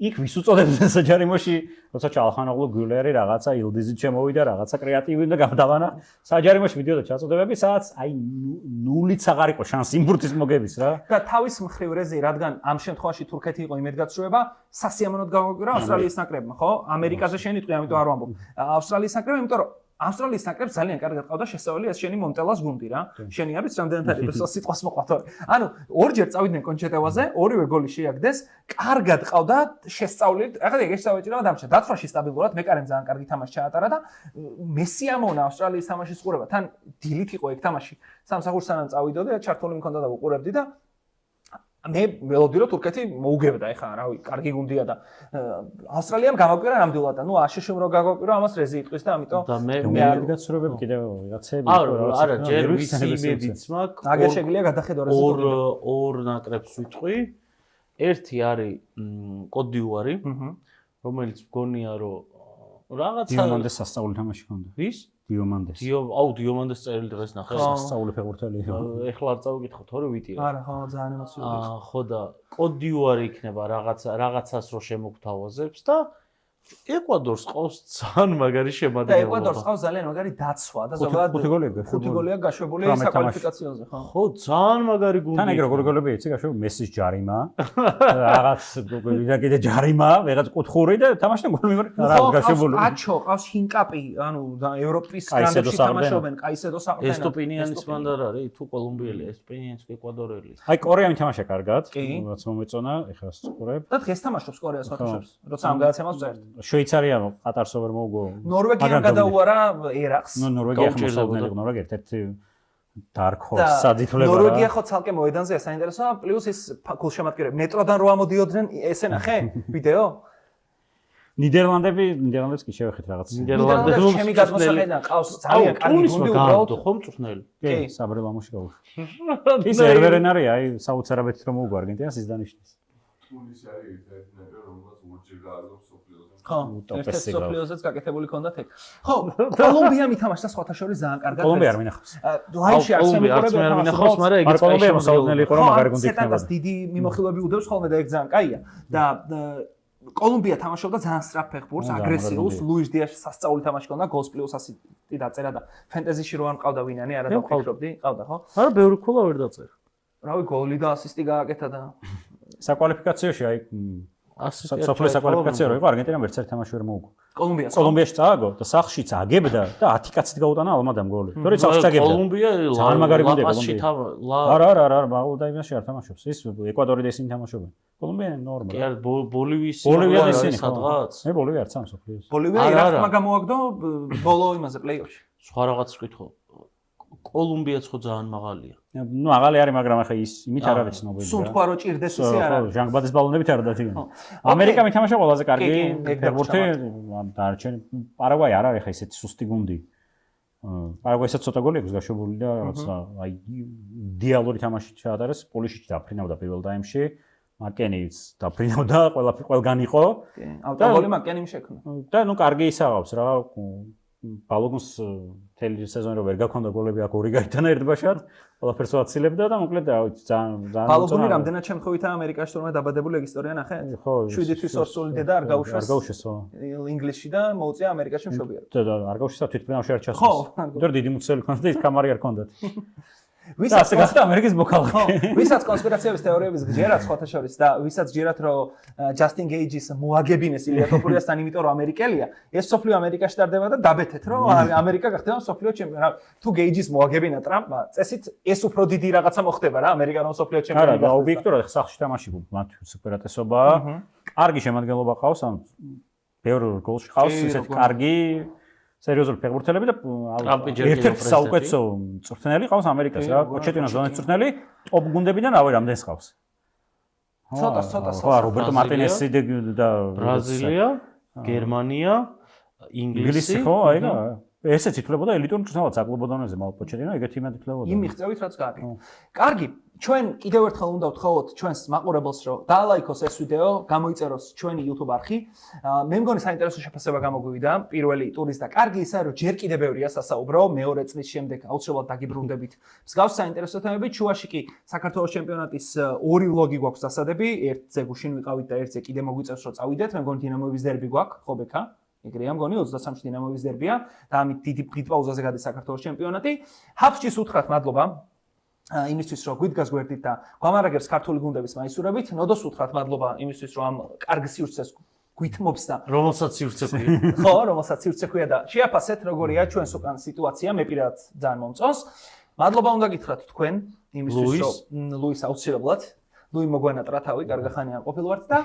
იქ ვის უწოდებდნენ საჯარიმოში, როცა ჩალხანოღლუ გულერი რაღაცა ილდიზით შემოვიდა, რაღაცა კრეატივი და გამდავანა. საჯარიმოში მიდიოდა ჩაწოდებები, სადაც აი ნულიც აღარ იყო შანსი იმბურთის მოგების რა. და თავის მხრივ რეზი, რადგან ამ შემთხვევაში თურქეთი იყო იმედგაცრუება, სასიამოვნოდ გამოგვირა ავსტრალიის ნაკრებმა, ხო? ამერიკაზე შენიტყვი, ამიტომ არ ვამბობ. ავსტრალიის ნაკრები, იმიტომ რომ ავსტრალიის ნაკრებს ძალიან კარგად ყავდა შესავალი ეს შენი მონტელას გუნდი რა. შენი არის რამდენად არის სიტყვას მოყვათო. ანუ ორჯერ წავიდნენ კონჩეტევაზე, ორივე გოლი შეაგდეს, კარგად ყავდა შესწავლით. ახლა ეგ შეავეჭირა დამჭა. დათვრაში სტაბილურად მეკარემ ძალიან კარგი თამაში ჩაატარა და მესი ამონა ავსტრალიის თამაშის ყურება. თან დილით იყო ეგ თამაში. სამსახურს სანამ წავიდოდი, ჩართული მქონდა და უყურებდი და მე ველოდი რომ თურქეთი მოუგებდა ეხა რავი კარგი გუნდია და ავსტრალიამ გამაკვირა ნამდვილად და ნუ აშშ რომ გაგვაკვირა ამას რეზი იტყვის და ამიტომ და მე არ გაცრუებები კიდევ ვიღაცები არა ჯერ ვისი იმედიც მაქვს აგერ შეგიძლია გადახედო რეზი ორ ნაკრებს ვიტყვი ერთი არის კოდიუარი რომელიც მგონია რომ რაღაცა დიომანდეს სასწაული თამაში ჰქონდა ვის დიომანდეს დიომანდეს წერილი დღეს ნახე სასწაული ფეხბურთელი ეხლა არ წავიკითხო თორე ვიტირე არა ხო ძალიან ემოციური ხო და კოდიუარი იქნება რაღაცას რო შემოგთავაზებს და ეკვადორს ყავს ძალიან მაგარი შემადგენლობა და ეკვადორს ყავს ძალიან მაგარი დაცვა და ზოგადად 5 გოლია გაშვებული საკვალიფიკაციოზე ხო ხო ძალიან მაგარი გუნდი თან ეგრე გოლები იცი გაშვებული მესის ჯარიმა რაღაც ვიდა კიდე ჯარიმა ვიღაც კუთხური და თამაშთან გოლი მივარ რა გაშვებული აჩო ყავს ჰინკაპი ანუ ევროპის გრანდებში თამაშობენ კაისედო საყრდენად ესტოპინიანის მანდარ არის თუ კოლუმბიელი ესტოპინიანის ეკვადორელი აი კორეამი თამაშა კარგად რაც მომეწონა ეხლა სწორებ და დღეს თამაშობს კორეას ხოთაშორს როცა ამ გადაცემას წერთ შვეიცარია ყატარს ვერ მოუგო ნორვეგიამ გადაუარა ერაყს ნორვეგია ხმოსავლიანი იყო ნორვეგია ერთ-ერთი dark horse სადიფლება ნორვეგია ხო ცალკე მოედანზეა საინტერესოა პლუს ის გულშემატკივრები მეტროდან რო ამოდიოდნენ ესე ნახე ვიდეო ნიდერლანდებს კი შევეხეთ რაღაც ნიდერლანდებს ჩემი გადმოსახედიდან ყავს ძალიან კარგი გუნდი უბრალოდ ხო მწვრთნელი კი საბრელამოში გავუშვი ის ერვერენარი აი საუცარაბეთით რომ მოუგო არგენტინას ის დანიშნეს თუნისი არის ერთ-ერთი ნაკრები რომელსაც ორჯერ გააგზავნა სოფლიოზე ხო ერთ-ერთი სოფლიოზეც გაკეთებული ქონდა თქ ხო კოლუმბია მითამაშდა სხვათა შორის ძალიან კარგად კოლუმბია არ მინახავს ლაიში არ მინახავს მაგრამ ეგეც კოლუმბია მოსალოდნელი იყო რომ მაგარი გუნდი იქნება სეტას დიდი მიმოხილვები უდევს ხოლმე და ეგ ძალიან კაია და კოლუმბია თამაშობდა ძალიან სწრაფ ფეხბურთს, აგრესიულს, ლუის დიაშის სასწაული თამაში ქონდა, გოლს პლუს 100 დაწერა და ფენტეზიში რო არ მყავდა ვინანი, არა დავფიქრობდი, ყავდა ხო? არა, ბევრი ქულა ვერ დაწერა. რავი, გოლი და ასისტი გააკეთა და საკვალიფიკაციოში აი სოფლის საკვალიფიკაციო რო იყო არგენტინამ ერთ ერთ თამაში ვერ მოუგო. კოლუმბიაში წააგო და სახშიც აგებდა და 10 კაცით გაუტანა ალმადამ გოლი. თორე სახშიც აგებდა. კოლუმბია ძალიან მაგარი გუნდია კოლუმბია. არა, მაგალდა იმაში არ თამაშობს. ის ეკვადორი და ისინი თამაშობენ. კოლუმბია ნორმალი. კი არა, ბოლივიის ისინი სადღაც. მე ბოლივია არ წამს სოფლიოს. ბოლივია ერაყმა გამოაგდო ბოლო იმაზე პლეიოფში. სხვა რაღაც ვკითხო. კოლუმბიაც ხო ძალიან მაღალია. ნუ აღალი არის, მაგრამ ახლა ის იმით არ არის ცნობილი. სუნთქვა რო ჭირდეს ისე არა. ხო, ჟანგბადის ბალონებით არ დათიგენ. ამერიკა მითამაშა ყველაზე კარგი ფეხბურთი, დარჩენ პარაგვაი არ არის ახლა ისეთი სუსტი გუნდი. პარაგვაისაც ცოტა გოლი აქვს გაშვებული და რაღაცა აი დიალური თამაში ჩაატარეს, პოლიშიჩი დაფრინავდა პირველ ტაიმში. მაკენიც დაფრინავდა, ყველგან იყო. კი, ავტოგოლი მაკენიმ შექმნა. და ნუ კარგი ისაღავს რა. ბალოგონს თელი სეზონი რო ვერ გაქონდა გოლები აქ ორი გაიტანა ერთბაშად, ყველაფერს ვაცილებდა და მოკლედ ძალიან ბალოგონი რამდენად შემთხვევითაა ამერიკაში თორმე დაბადებული ეგ ისტორია ნახე? ხო, 7 თვის ორსული დედა არ გაუშვეს. არ გაუშვეს, ხო. ინგლისში და მოუწია ამერიკაში მშობიარობა. და არ გაუშვეს თვითფრინავში არ ჩასვეს. ხო, დრო დიდი მუცელი ქონდა და ის კამარი არ ქონდათ. ვისაც გახდა ამერიკის მოქალაქე. ვისაც კონსპირაციების თეორიების გჯერათ სხვათა შორის და ვისაც გჯერათ რომ ჯასტინ გეიჯის მოაგებინეს ილია ტოპურიასთან იმიტომ რომ ამერიკელია, ეს სოფლიო ამერიკაში დარდება და დაბეთეთ რომ ამერიკა გახდება სოფლიო ჩემპიონი. თუ გეიჯის მოაგებინა ტრამპმა, წესით ეს უფრო დიდი რაღაცა მოხდება რა ამერიკა რომ სოფლიო ჩემპიონი გახდეს. არა, ობიექტურად სახში თამაში მათ სუპერატესობაა. კარგი შემადგენლობა ყავს, ან ბევრ გოლში ყავს ესეთი კარგი სერიოზული ფეხბურთელები და ერთ-ერთი საუკეთესო მწვრთნელი ყავს ამერიკას რა. პოჩეტინოს ზონის მწვრთნელი ტოპ გუნდებიდან რავი რამდენს ყავს. ცოტა ხო, რობერტო მარტინესი და ბრაზილია, გერმანია, ინგლისი. ხო, აი რა. ესეც ითვლებოდა ელიტურ თავად საკლუბო დონეზე მალ პოჩეტინო, ეგეთი იმედი ითვლებოდა. იმ მიღწევით რაც კარგი. კარგი, ჩვენ კიდევ ერთხელ უნდა ვთხოვოთ ჩვენს მაყურებელს, რომ დაალაიქოს ეს ვიდეო, გამოიწეროს ჩვენი YouTube არხი. მე მგონი საინტერესო შეფასება გამოგვივიდა პირველი ტურის და კარგი ისაა, რომ ჯერ კიდევ ბევრია სასაუბრო, მეორე წლის შემდეგ აუცილებლად დაგიბრუნდებით. მსგავს საინტერესო თემები, შუაში კი საქართველოს ჩემპიონატის ორი ვლოგი გვაქვს დასადები, ერთზე გუშინ ვიყავით და ერთზე კიდე მოგვიწევს რომ წავიდეთ, მე მგონი დინამოების დერბი გვაქვს, ხო ბექა? ეგრეა მგონი 23-ში დინამოების დერბია და ამით დიდი პაუზაზე გადის საქართველოს ჩემპიონატი. ჰაფსჯის უთხრათ მადლობა იმისთვის რომ გვიდგას გვერდით და გვამარაგებს ქართული გუნდების მაისურებით. ნოდოს უთხრათ მადლობა იმისთვის რომ ამ კარგ სივრცეს გვითმობს და რომელსაც სივრცე ქვია. ხო, რომელსაც სივრცე ქვია და შეაფასეთ როგორია ჩვენს უკან სიტუაცია, მე პირადად ძალიან მომწონს. მადლობა უნდა გითხრათ თქვენ იმისთვის რომ ლუის აუცილებლად ლუი მოგვანატრა თავი, კარგი ხანი არ ყოფილვართ და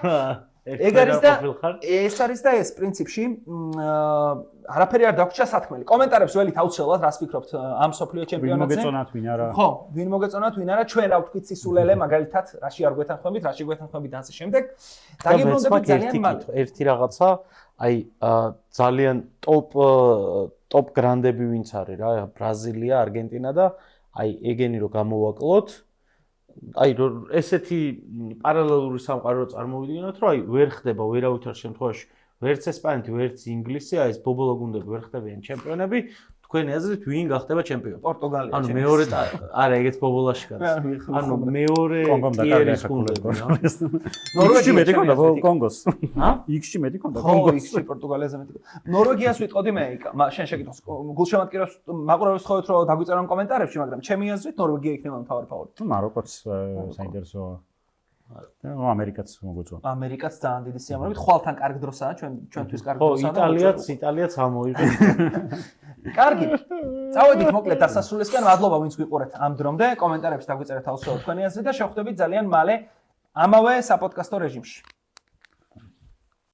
ეგ არის და ეს პრინციპში არაფერი არ დაგვჭა სათქმელი. კომენტარებს ველით აუცილებლად რას ფიქრობთ ამ სოფლიო ჩემპიონატზე? ვინ მოგეწონათ ვინ არა? ხო, ვინ მოგეწონათ ვინ არა? ჩვენ რა ვთქვით სისულელე მაგალითად, რაში არ გვეთანხმებით, რაში გვეთანხმებით და ასე შემდეგ. დაგიბრუნდებით ძალიან მალე. ერთი რაღაცა, აი ძალიან ტოპ გრანდები ვინც არის რა, ბრაზილია, არგენტინა და აი ეგენი რომ გამოვაკლოთ აი ესეთი პარალელური სამყარო წარმოვიდგინოთ, რომ აი ვერ ხდება ვერავითარ შემთხვევაში ვერც ესპანეთი, ვერც ინგლისი, აი ეს ბობოლო გუნდები ვერ ხდებიან ჩემპიონები, თქვენი აზრით ვინ გახდება ჩემპიონი? პორტუგალია. ანუ მეორე არა, ეგეც ბობოლაში გადის. ანუ მეორე ტიერის გუნდები, რა. ნორვეგიაში მეტი ქონდა კონგოს. იქში მეტი ქონდა კონგოს. იქში პორტუგალიაზე მეტი. ნორვეგიას ვიტყოდი მე იქ. შენ შეგიტყოს გულშემატკივრებს მაყურებელს ხოვეთ რომ დაგვიწერონ კომენტარებში, მაგრამ ჩემი აზრით ნორვეგია იქნება მთავარი ფავორიტი. მაროკოც საინტერესოა. ამერიკაც მოგვიწონა. ამერიკაც ძალიან დიდი სიამოვნებით, ხვალთან კარგ დროსაა, ჩვენთვის კარგ დროსაა. ხო, იტალიაც ამოიღო. კარგი. წავედით მოკლედ დასასრულისკენ, მადლობა ვინც გვიყურეთ ამ დრომდე, კომენტარებში დაგვიწერეთ აუცილებლად თქვენი აზრი და შევხვდებით ძალიან მალე ამავე საპოდკასტო რეჟიმში.